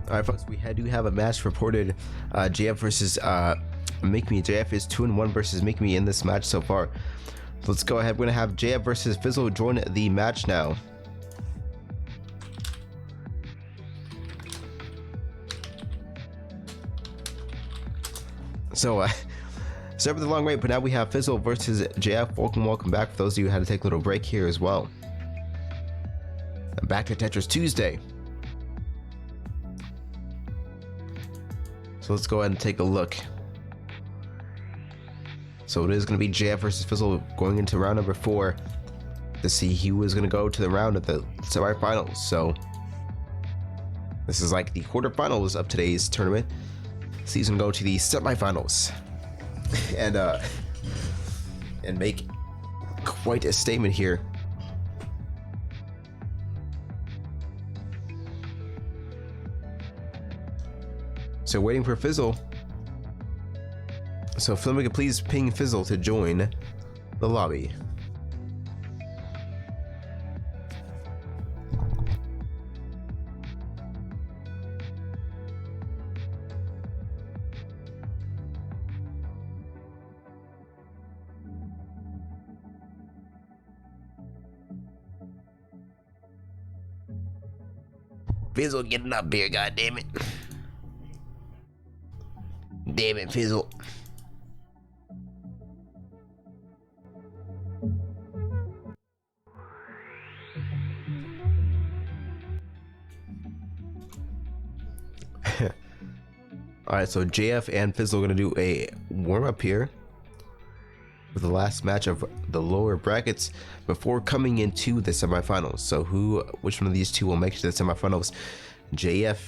S1: All right, folks, we do have a match reported. JF versus Make Me. JF is 2-1 versus Make Me in this match so far. So let's go ahead. We're gonna have JF versus Fizzle join the match now. So sorry for the long wait, but now we have Fizzle versus JF. Welcome back. For those of you who had to take a little break here as well. Back to Tetris Tuesday. So let's go ahead and take a look. So it is going to be JF versus Fizzle going into round number 4 to see who is going to go to the round of the semifinals. So this is like the quarterfinals of today's tournament. So he's going to go to the semifinals and make quite a statement here. So waiting for Fizzle. So if somebody could please ping Fizzle to join the lobby. Fizzle getting up here, goddammit. Damn it, Fizzle. Alright, so JF and Fizzle are going to do a warm-up here for the last match of the lower brackets before coming into the semifinals. So which one of these two will make it to the semifinals? JF,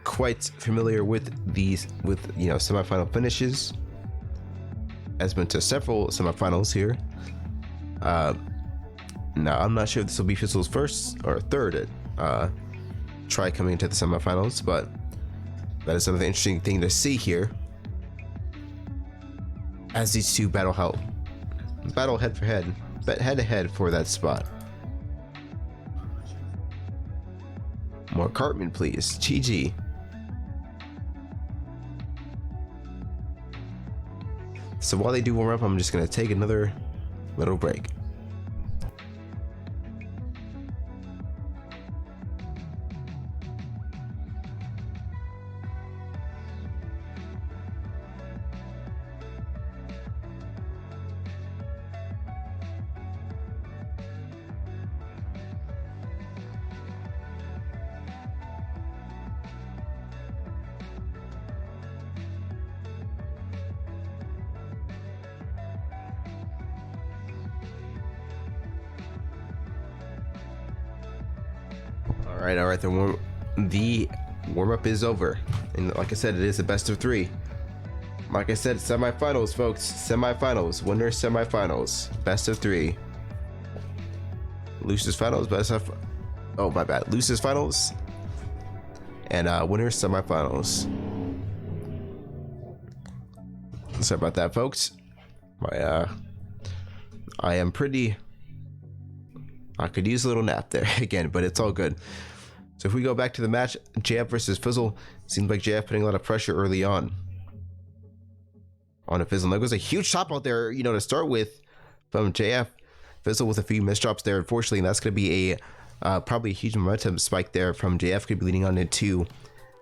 S1: quite familiar with these, semifinal finishes, has been to several semifinals here. Now I'm not sure if this will be Fizzle's first or third try coming into the semifinals, but that is another interesting thing to see here as these two battle head to head for that spot. More Cartman, please. GG. So while they do warm up, I'm just gonna take another little break. All right. The warm-up is over, and like I said, it is a best of 3. Like I said, semifinals, folks. Semifinals, winners, semifinals, best of 3. Losers finals, losers finals, and winners semifinals. Sorry about that, folks. I could use a little nap there again, but it's all good. So if we go back to the match, JF versus Fizzle, seems like JF putting a lot of pressure early on a Fizzle. There goes a huge chop out there, to start with from JF. Fizzle with a few misdrops there, unfortunately, and that's going to be probably a huge momentum spike there from JF. Could be leading on into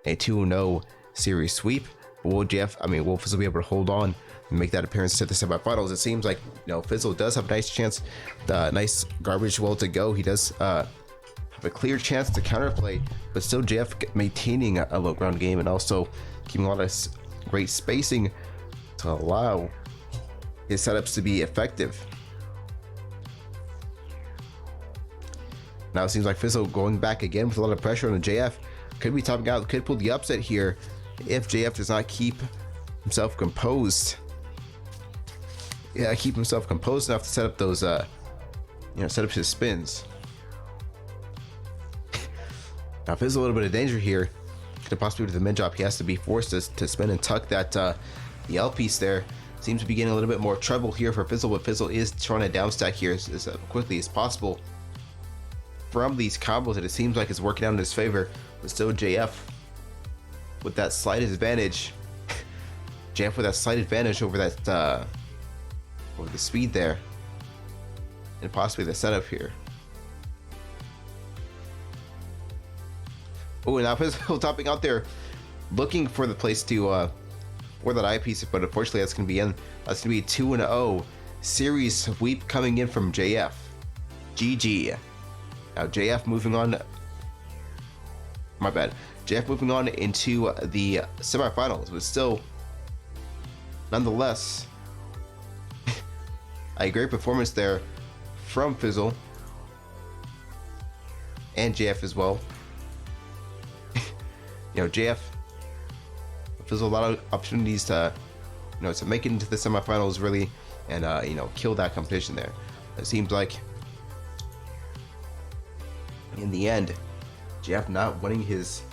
S1: a 2-0 series sweep. But will Fizzle be able to hold on and make that appearance to the semifinals? It seems like Fizzle does have a nice chance, nice garbage well to go. He does have a clear chance to counterplay, but still JF maintaining a low ground game and also keeping a lot of great spacing to allow his setups to be effective. Now it seems like Fizzle going back again with a lot of pressure on the JF. Could be topping out, could pull the upset here if JF does not keep himself composed. Keep himself composed enough to set up those, set up his spins. Now, if there's a little bit of danger here, could possibly with the mid drop, he has to be forced to spin and tuck that the L piece there. Seems to be getting a little bit more trouble here for Fizzle, but Fizzle is trying to downstack here as quickly as possible. from these combos, and it seems like it's working out in his favor. But still, JF with that slight advantage. JF with that slight advantage over that over the speed there, and possibly the setup here. Oh, and now Physical topping out there, looking for the place to for that eyepiece, but unfortunately that's gonna be in. That's gonna be 2-0 series sweep coming in from JF. GG. Now JF moving on. My bad. JF moving on into the semifinals, but still, nonetheless, a great performance there from Fizzle and JF as well. You know, JF, Fizzle, a lot of opportunities to, you know, to make it into the semifinals really, and you know, kill that competition there. It seems like in the end, JF not winning his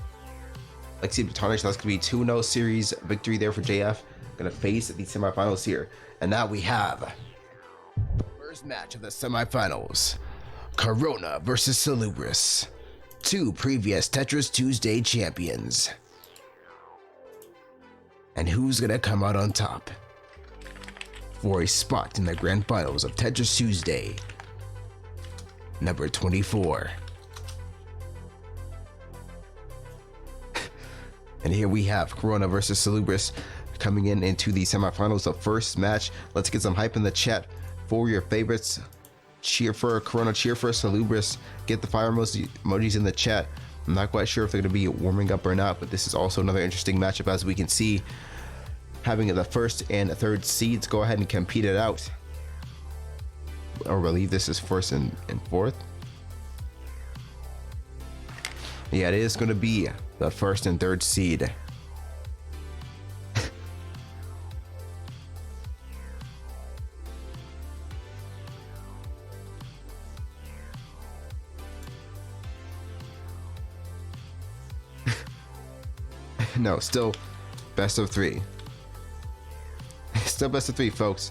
S1: Lexi Batonic. That's gonna be 2-0 series victory there for JF. Gonna face the semifinals here, and now we have the first match of the semifinals: Corona versus Salubris, two previous Tetris Tuesday champions. And who's gonna come out on top for a spot in the grand finals of Tetris Tuesday number 24? And here we have Corona versus Salubris coming in into the semifinals, the first match. Let's get some hype in the chat for your favorites. Cheer for Corona, cheer for Salubris. Get the fire emojis in the chat. I'm not quite sure if they're going to be warming up or not, but this is also another interesting matchup, as we can see, having the first and third seeds go ahead and compete it out. Or I believe this is first and fourth. Yeah, it is going to be the first and third seed. No, still best of three. Still best of three, folks.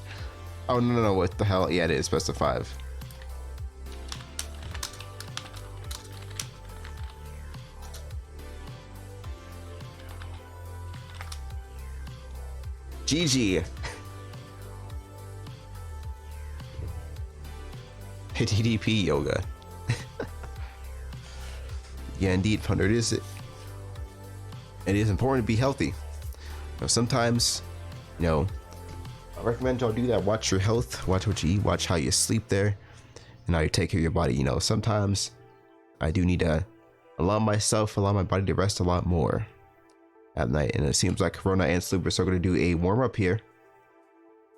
S1: Oh, no, what the hell? Yeah, it is best of five. GG. TDP yoga. Yeah, indeed, Thunder. It is important to be healthy. You know, sometimes, you know, I recommend y'all do that. Watch your health, watch what you eat, watch how you sleep there, and how you take care of your body. You know, sometimes I do need to allow my body to rest a lot more at night. And it seems like Corona and Salubris are going to do a warm up here.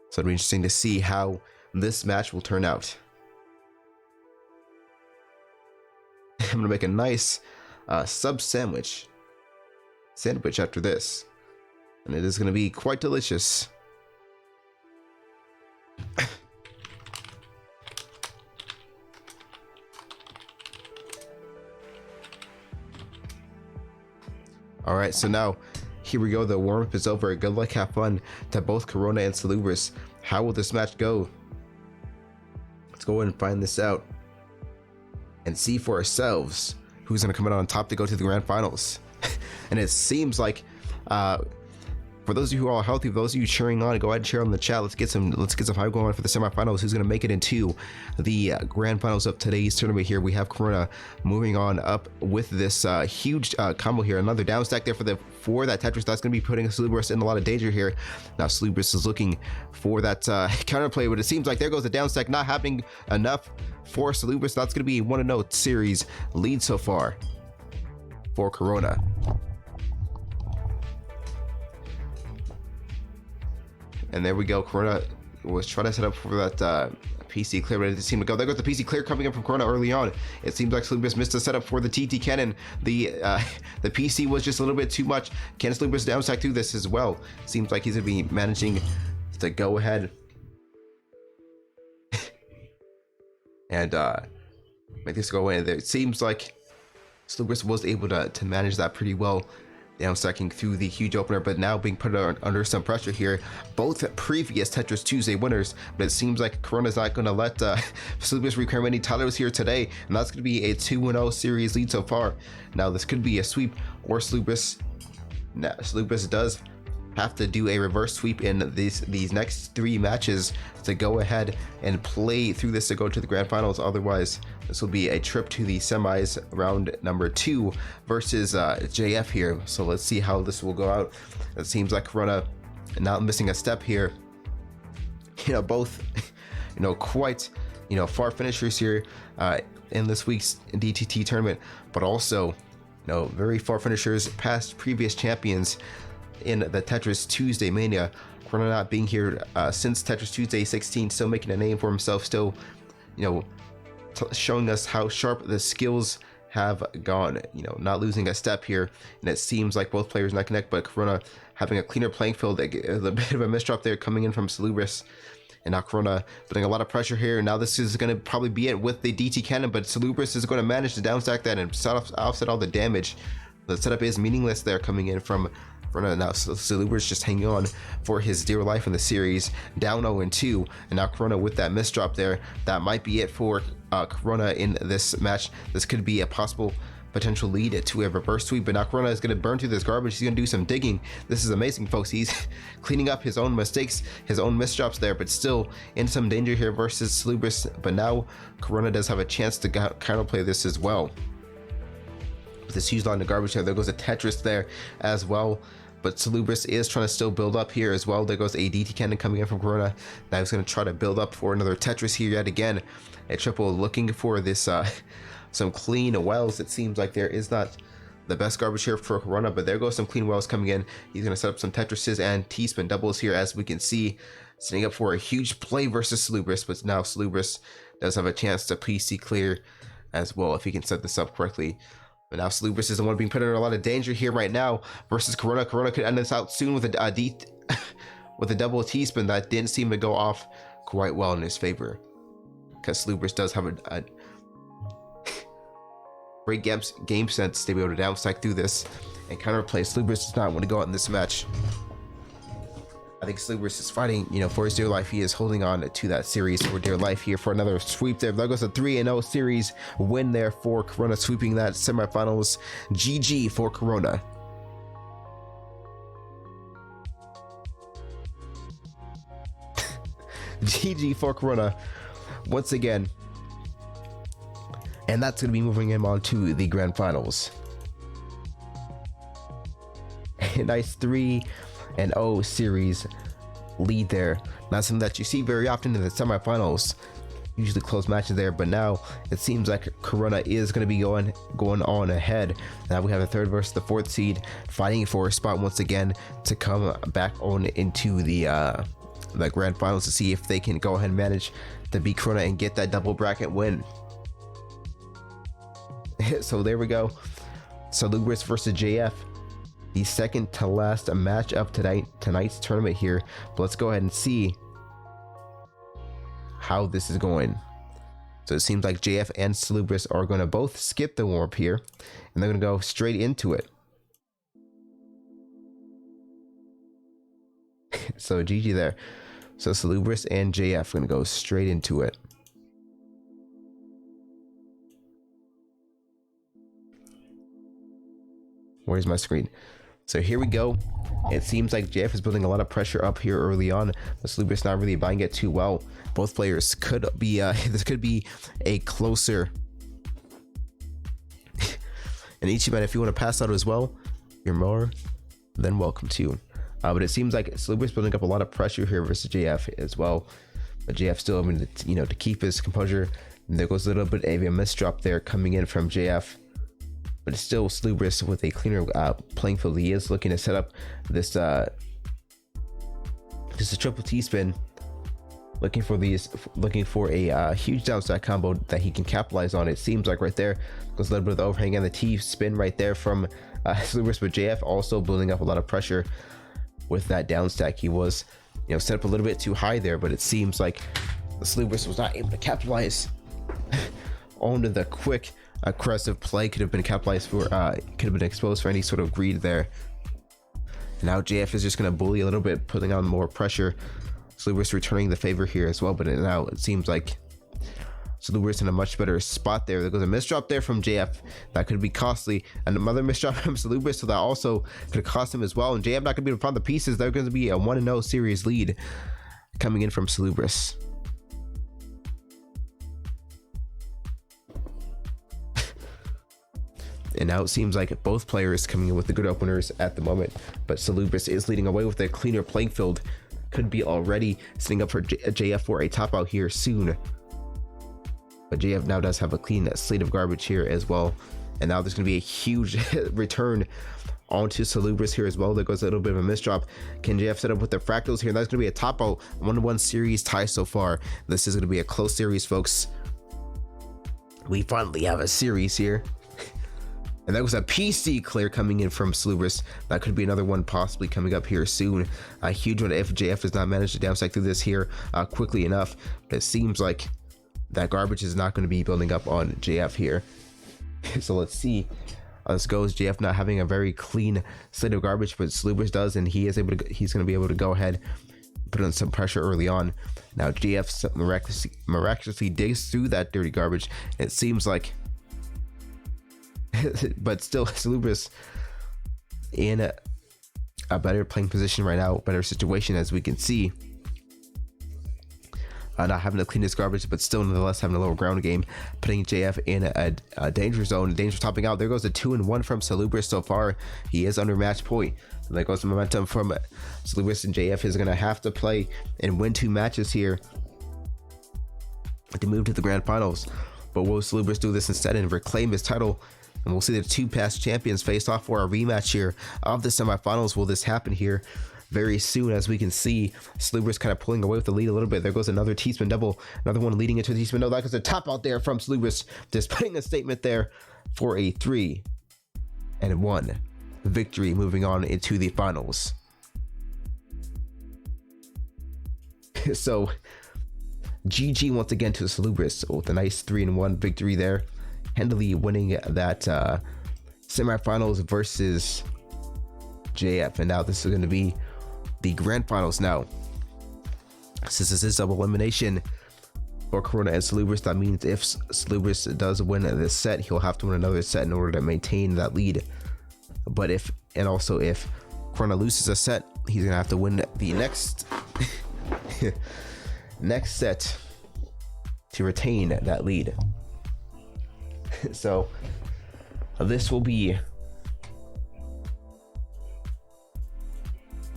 S1: So it'll be interesting to see how this match will turn out. I'm going to make a nice sub sandwich after this, and it is going to be quite delicious. All right, so now here we go. The warm-up is over. Good luck, have fun to both Corona and Salubris. How will this match go? Let's go ahead and find this out and see for ourselves who's going to come out on top to go to the grand finals. And it seems like, for those of you who are healthy, for those of you cheering on, go ahead and share on the chat. Let's get some hype going on for the semifinals. Who's going to make it into the grand finals of today's tournament? Here we have Corona moving on up with this huge combo here. Another down stack there for that Tetris. That's going to be putting Salubris in a lot of danger here. Now Salubris is looking for that counterplay, but it seems like there goes the down stack, not happening enough for Salubris. That's going to be a 1-0 series lead so far for Corona. And there we go. Corona was trying to set up for that PC clear, but it didn't seem to go. There goes the PC clear coming in from Corona early on. It seems like Salubris missed the setup for the TT cannon. The PC was just a little bit too much. Can Salubris downstack through this as well? Seems like he's going to be managing to go ahead and make this go in. It seems like Salubris was able to manage that pretty well. down stacking through the huge opener, but now being put under some pressure here. Both previous Tetris Tuesday winners, but it seems like Corona's not going to let Salubris reclaim any titles here today, and that's going to be a 2-0 series lead so far. Now this could be a sweep, or Salubris does have to do a reverse sweep in these next 3 matches to go ahead and play through this to go to the grand finals. Otherwise, this will be a trip to the semis, round number 2 versus JF here. So let's see how this will go out. It seems like Corona not missing a step here. Both quite far finishers here in this week's DTT tournament, but also very far finishers, past previous champions in the Tetris Tuesday Mania. Corona not being here since Tetris Tuesday 16, still making a name for himself, still showing us how sharp the skills have gone, not losing a step here. And it seems like both players not connect, but Corona having a cleaner playing field. A bit of a misdrop there coming in from Salubris, and now Corona putting a lot of pressure here. Now this is going to probably be it with the DT cannon, but Salubris is going to manage to downstack that and offset all the damage. The setup is meaningless there coming in from Corona. Now Salubris just hanging on for his dear life in the series, down 0-2, and now Corona with that misdrop there. That might be it for Corona in this match. This could be a possible potential lead to a reverse sweep, but now Corona is going to burn through this garbage. He's going to do some digging. This is amazing, folks. He's cleaning up his own mistakes, his own misdrops there, but still in some danger here versus Salubris. But now Corona does have a chance to counterplay this as well. With this huge line of garbage there goes a Tetris there as well. But Salubris is trying to still build up here as well. There goes a DT cannon coming in from Corona. Now he's going to try to build up for another Tetris here yet again. A triple looking for this some clean wells. It seems like there is not the best garbage here for Corona, but there goes some clean wells coming in. He's going to set up some Tetrises and T-spin doubles here, as we can see, setting up for a huge play versus Salubris. But now Salubris does have a chance to PC clear as well if he can set this up correctly. But now Salubris is the one being put under a lot of danger here right now versus Corona. Corona could end this out soon with a with a double T-spin that didn't seem to go off quite well in his favor, because Salubris does have a great game sense to be able to downstack through this and counterplay. Salubris does not want to go out in this match. I think Salubris is fighting, for his dear life. He is holding on to that series for dear life here for another sweep there. There goes a 3-0 series win there for Corona, sweeping that semifinals. GG for Corona. GG for Corona once again. And that's going to be moving him on to the grand finals. A nice 3-0 series lead there. Not something that you see very often in the semifinals. Usually close matches there, but now it seems like Corona is going to be going on ahead. Now we have the 3rd versus the 4th seed fighting for a spot once again to come back on into the grand finals to see if they can go ahead and manage to beat Corona and get that double bracket win. So there we go. Salubris versus JF, the second to last match of tonight's tournament here. But let's go ahead and see how this is going. So it seems like JF and Salubris are going to both skip the warm-up here, and they're going to go straight into it. So GG there. So Salubris and JF are going to go straight into it. Where's my screen? So here we go. It seems like JF is building a lot of pressure up here early on, but Salubris not really buying it too well. Both players could be this could be a closer and Ichiban, if you want to pass out as well, you're more than welcome to. But it seems like Salubris building up a lot of pressure here versus JF as well. But JF still having to, to keep his composure. And there goes a little bit of a misdrop there coming in from JF. But it's still Salubris with a cleaner playing field. He is looking to set up this just a triple T-spin, looking for a huge downstack combo that he can capitalize on. It seems like right there goes a little bit of the overhang and the T-spin right there from Salubris, but JF also building up a lot of pressure with that downstack. He was set up a little bit too high there, but it seems like the Salubris was not able to capitalize onto the quick aggressive play. Could have been capitalized for could have been exposed for any sort of greed there Now JF is just going to bully a little bit, putting on more pressure. Salubrious returning the favor here as well, but now it seems like Salubrious in a much better spot there. There goes a misdrop there from JF. That could be costly. And another misdrop from Salubrious, so that also could cost him as well. And JF not going to be able to find the pieces. They're going to be a 1-0 series lead coming in from Salubrious. And now it seems like both players coming in with the good openers at the moment, but Salubrious is leading away with a cleaner playing field. Could be already setting up for JF for a top out here soon. But JF now does have a clean slate of garbage here as well. And now there's going to be a huge return onto Salubrious here as well. There goes a little bit of a misdrop. Can JF set up with the fractals here? And that's going to be a top out 1-1 series tie so far. This is going to be a close series, folks. We finally have a series here. And that was a PC clear coming in from Salubrious. That could be another one possibly coming up here soon. A huge one if JF does not manage to downstack through this here quickly enough. But it seems like that garbage is not going to be building up on JF here. So let's see how this goes. JF not having a very clean slate of garbage, but Salubrious does, and he's going to be able to go ahead, put on some pressure early on. Now JF miraculously digs through that dirty garbage. It seems like but still Salubrious in a better playing position right now, better situation, as we can see. Not having to clean this garbage, but still nonetheless having a lower ground game, putting JF in a danger zone. Danger topping out. There goes a 2-1 from Salubrious so far. He is under match point. So there goes the momentum from Salubrious, and JF is going to have to play and win 2 matches here to move to the grand finals. But will Salubrious do this instead and reclaim his title? And we'll see the 2 past champions face off for a rematch here of the semifinals. Will this happen here very soon? As we can see, Salubrious kind of pulling away with the lead a little bit. There goes another T-spin double, another one leading into the T-spin double. That goes a top out there from Salubrious, just putting a statement there for a 3-1 victory, moving on into the finals. So GG once again to Salubrious with a nice 3-1 victory there, handily winning that semifinals versus JF. And now this is going to be the grand finals now. Since this is double elimination for Corona and Salubrious, that means if Salubrious does win this set, he'll have to win another set in order to maintain that lead. But if Corona loses a set, he's gonna have to win the next next set to retain that lead. So this will be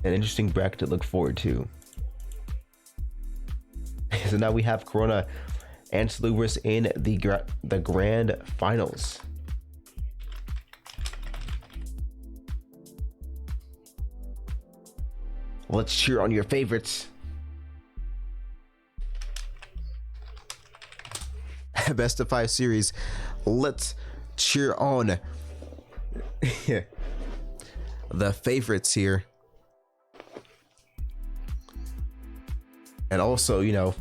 S1: an interesting bracket to look forward to. So now we have Corona and Salubrious in the grand finals. Let's cheer on your favorites. Best of 5 series. Let's cheer on the favorites here. And also, you know,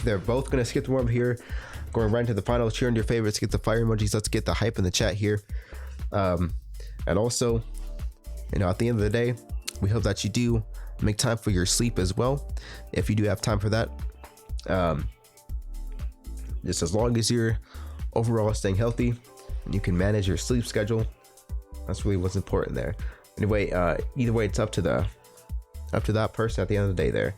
S1: they're both going to skip the warm up here, going right into the final. Cheer on your favorites, get the fire emojis. Let's get the hype in the chat here. And also, you know, at the end of the day, we hope that you do make time for your sleep as well, if you do have time for that. Just as long as you're overall staying healthy and you can manage your sleep schedule, that's really what's important there. Anyway, either way, it's up to that person at the end of the day there.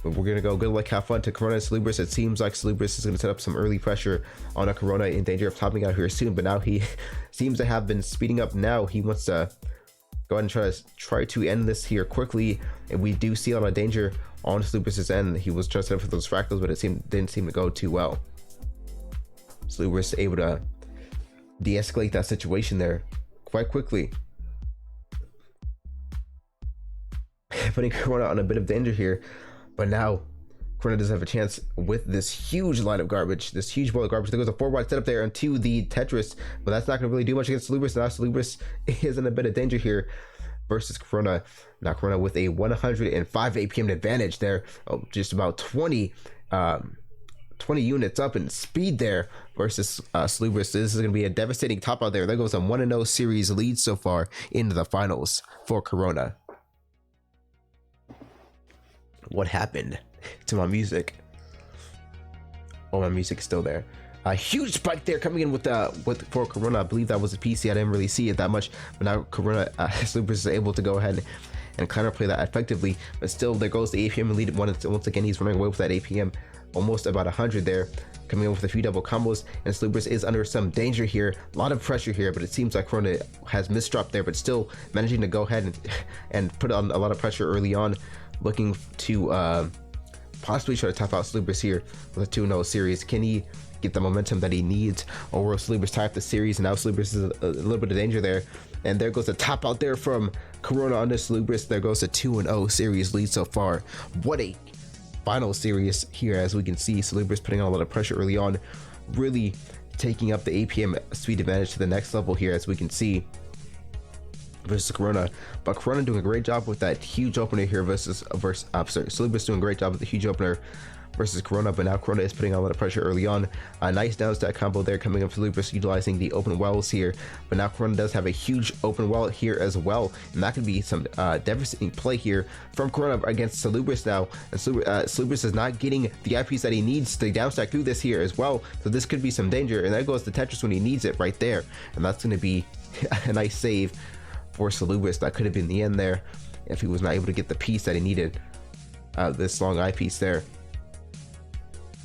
S1: But we're gonna go good luck, have fun to Corona and Salubrious. It seems like Salubrious is gonna set up some early pressure on a Corona, in danger of topping out here soon. But now he seems to have been speeding up. Now he wants to go ahead and try to end this here quickly. And we do see a lot of danger on Salubrious's end. He was trying to set up for those fractals, but it didn't seem to go too well. Salubrious able to de-escalate that situation there quite quickly, putting Corona on a bit of danger here. But now Corona does have a chance with this huge line of garbage, this huge bowl of garbage. There goes a 4-wide setup there into the Tetris, but that's not going to really do much against Salubrious. Now Salubrious is in a bit of danger here versus Corona. Now Corona with a 105 APM advantage there, just about 20 20 units up in speed there versus Salubris. This is going to be a devastating top out there. There goes a 1-0 series lead so far into the finals for Corona. What happened to my music? Oh, my music's still there. A huge spike there coming in with for Corona. I believe that was a PC. I didn't really see it that much, but now Corona Salubris is able to go ahead and counterplay that effectively. But still, there goes the APM lead. Once again, he's running away with that APM, almost about 100 there, coming in with a few double combos. And Salubris is under some danger here, a lot of pressure here, but it seems like Corona has misdropped there, but still managing to go ahead and put on a lot of pressure early on, looking to possibly try to top out Salubris here with a 2-0 series. Can he get the momentum that he needs, or will Salubris tie up the series? And now Salubris is a little bit of danger there, and there goes the top out there from Corona on this Salubris. There goes a 2-0 series lead so far. What a final series here, as we can see Salubris putting on a lot of pressure early on, really taking up the APM speed advantage to the next level here, as we can see, versus Corona. But Corona doing a great job with that huge opener here Salubris doing a great job with the huge opener versus Corona, but now Corona is putting on a lot of pressure early on. A nice down stack combo there coming up for Salubris, utilizing the open wells here, but now Corona does have a huge open well here as well, and that could be some devastating play here from Corona against Salubris now. And Salubris is not getting the IPs that he needs to down stack through this here as well, so this could be some danger. And there goes the Tetris when he needs it right there, and that's going to be a nice save for Salubris. That could have been the end there if he was not able to get the piece that he needed, this long eyepiece there.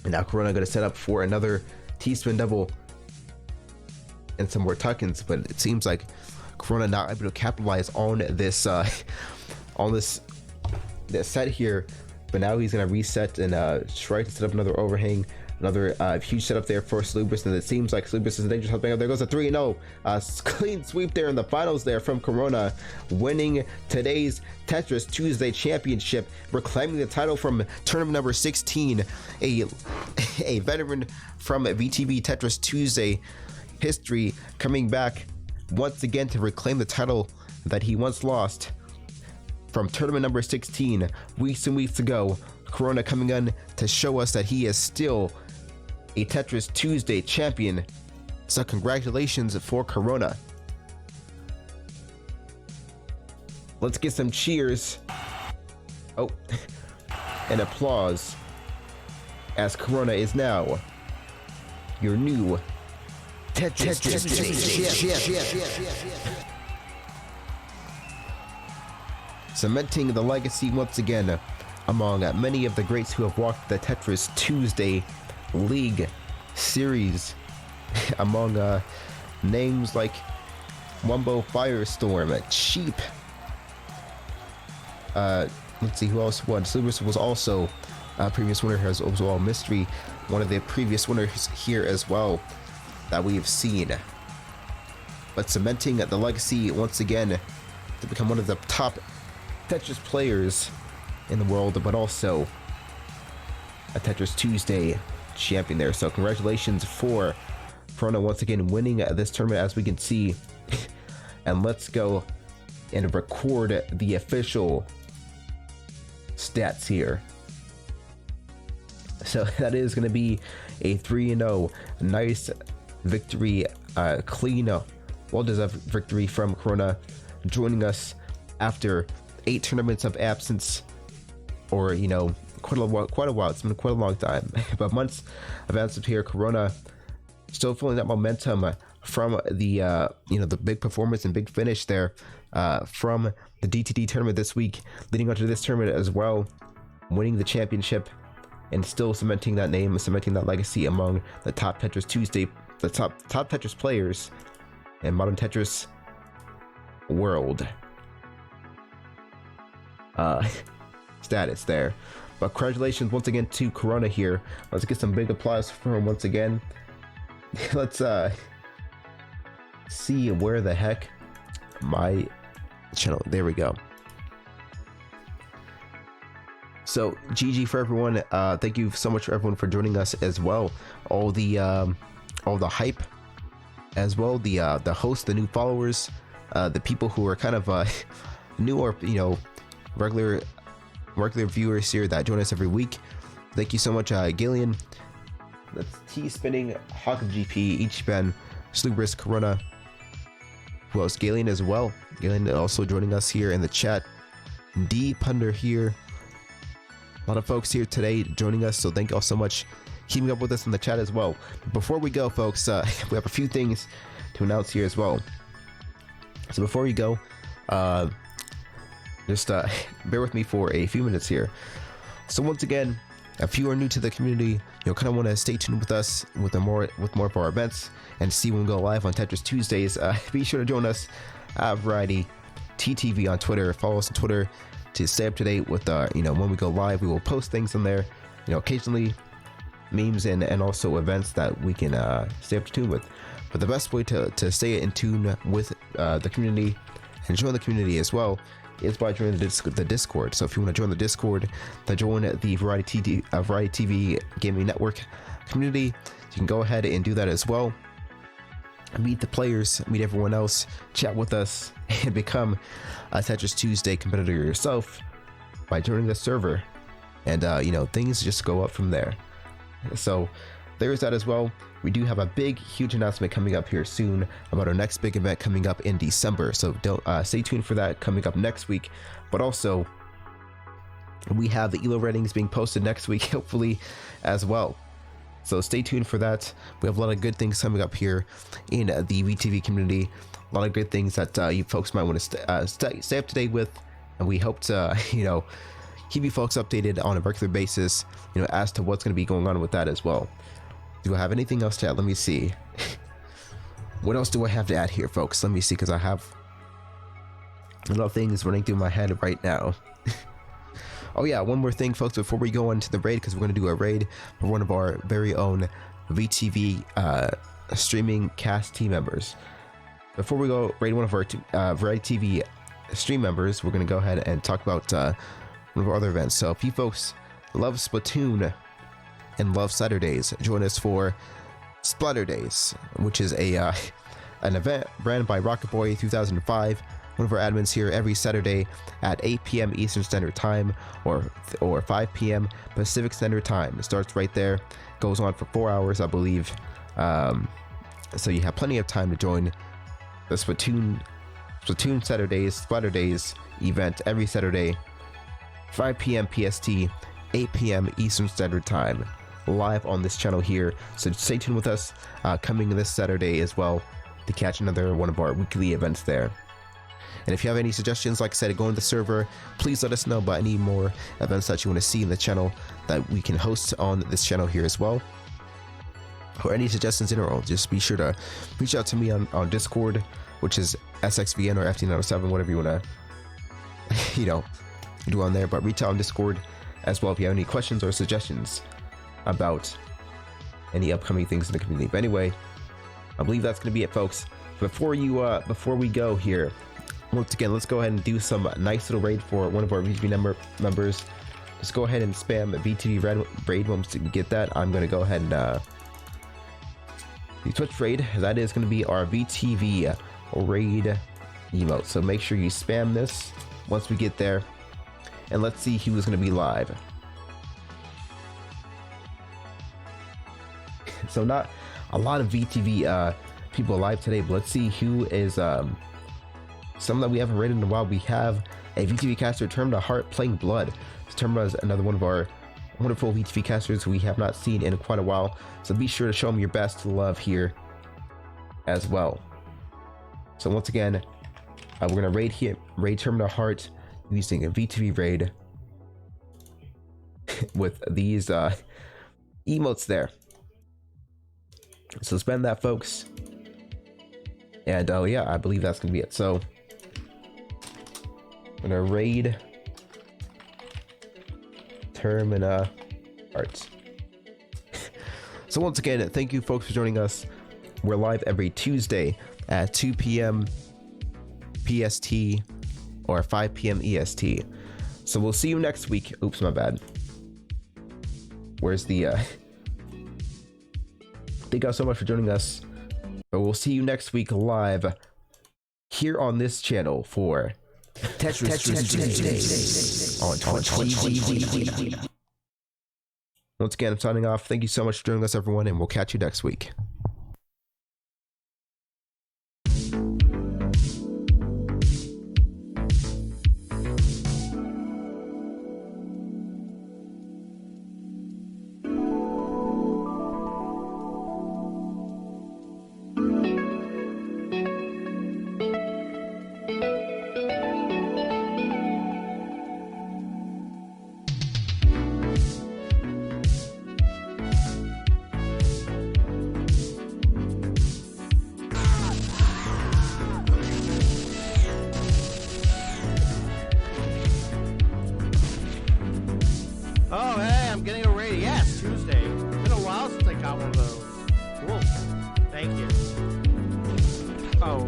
S1: And now Corona going to set up for another T-spin double and some more tuck-ins, but it seems like Corona not able to capitalize on this this set here. But now he's going to reset and try to set up another overhang, another huge setup there for Salubris, and it seems like Salubris is dangerous. Helping out. There goes a 3-0 clean sweep there in the finals there from Corona, winning today's Tetris Tuesday Championship, reclaiming the title from tournament number 16. A veteran from VTV Tetris Tuesday history, coming back once again to reclaim the title that he once lost from tournament number 16 weeks and weeks ago. Corona coming in to show us that he is still a Tetris Tuesday champion. So congratulations for Corona. Let's get some cheers. Oh, and applause, as Corona is now your new Tetris champion. Cementing the legacy once again among many of the greats who have walked the Tetris Tuesday League series, among names like Wumbo Firestorm, Cheap. Let's see who else won. Salubris was also a previous winner here as well. Mystery, one of the previous winners here as well that we have seen. But cementing the legacy once again to become one of the top Tetris players in the world, but also a Tetris Tuesday champion there. So congratulations for Corona once again winning this tournament, as we can see. And let's go and record the official stats here. So that is going to be a 3-0 nice victory, clean, well-deserved victory from Corona, joining us after 8 tournaments of absence, or quite a while. It's been quite a long time, but months of absence here. Corona still feeling that momentum from the the big performance and big finish there from the DTD tournament this week, leading on to this tournament as well, winning the championship and still cementing that name, cementing that legacy among the top Tetris Tuesday, the top Tetris players in modern Tetris world status there. But congratulations once again to Corona here. Let's get some big applause for him once again. Let's see where the heck my channel, there we go. So GG for everyone. Thank you so much for everyone for joining us as well. All the hype as well, the hosts, the new followers, the people who are kind of new or regular viewers here that join us every week. Thank you so much, Gillian, That's T Spinning, Hawk GP, Ichiban, Slubris, Corona. Who else? Galen as well. Galen also joining us here in the chat. D Punder here. A lot of folks here today joining us, so thank you all so much. Keeping up with us in the chat as well. Before we go, folks, we have a few things to announce here as well. So before we go, just bear with me for a few minutes here. So once again, if you are new to the community, you'll kind of want to stay tuned with us with more of our events and see when we go live on Tetris Tuesdays. Be sure to join us at Variety TTV on Twitter. Follow us on Twitter to stay up to date with when we go live. We will post things in there, occasionally memes and also events that we can stay up to tune with. But the best way to stay in tune with the community and join the community as well is by joining the Discord. So if you want to join the Discord, then join the Variety TV Gaming Network community. You can go ahead and do that as well. Meet the players, meet everyone else, chat with us, and become a Tetris Tuesday competitor yourself by joining the server. And things just go up from there. So there's that as well. We do have a huge announcement coming up here soon about our next big event coming up in December. So don't stay tuned for that coming up next week. But also, we have the ELO ratings being posted next week, hopefully, as well. So stay tuned for that. We have a lot of good things coming up here in the VTV community. A lot of good things that you folks might want to stay up to date with. And we hope to, keep you folks updated on a regular basis, as to what's going to be going on with that as well. Do I have anything else to add? Let me see. What else do I have to add here, folks? Let me see, because I have a lot of things running through my head right now. Oh yeah, one more thing, folks, before we go into the raid, because we're going to do a raid for one of our very own VTV streaming cast team members. Before we go raid one of our Variety TV stream members, we're going to go ahead and talk about one of our other events. So if you folks love Splatoon and love Saturdays, join us for Splatter Days, which is an event ran by Rocket Boy 2005, one of our admins here, every Saturday at 8 p.m. Eastern Standard Time or 5 p.m. Pacific Standard Time. It starts right there, goes on for 4 hours, I believe. So you have plenty of time to join the Splatoon Saturdays, Splatter Days event every Saturday, 5 p.m. PST, 8 p.m. Eastern Standard Time, live on this channel here. So stay tuned with us coming this Saturday as well to catch another one of our weekly events there. And if you have any suggestions, like I said, go on the server, please let us know about any more events that you want to see in the channel that we can host on this channel here as well. Or any suggestions in general, just be sure to reach out to me on Discord, which is SXVN or FT907, whatever you want to, do on there. But reach out on Discord as well if you have any questions or suggestions about any upcoming things in the community. But anyway, I believe that's going to be it, folks. Before we go here, once again, let's go ahead and do some nice little raid for one of our VTV members. Just go ahead and spam VTV raid once you get that. I'm going to go ahead and the Twitch raid. That is going to be our VTV raid emote. So make sure you spam this once we get there. And let's see who is going to be live. So not a lot of VTV people live today, but let's see who is some that we haven't rated in a while. We have a VTV caster, Termina Heart, playing Blood. So Termina is another one of our wonderful VTV casters we have not seen in quite a while. So be sure to show them your best love here as well. So once again, we're gonna raid Termina Heart using a VTV raid with these emotes there. So spend that, folks. And yeah, I believe that's gonna be it. So I'm gonna raid Termina Heart. So once again, thank you folks for joining us. We're live every Tuesday at 2 p.m. PST or 5 p.m. EST. So we'll see you next week. Oops, my bad. Where's the thank you all so much for joining us. But we'll see you next week live here on this channel for Tetris Tuesdays on Twitch TV. Once again, I'm signing off. Thank you so much for joining us, everyone, and we'll catch you next week.
S2: Oh, hey, I'm getting a rating. Yes, Tuesday. It's been a while since I got one of those. Cool. Thank you. Oh,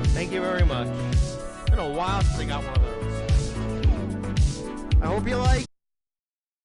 S2: thank you very much. It's been a while since I got one of those. I hope you like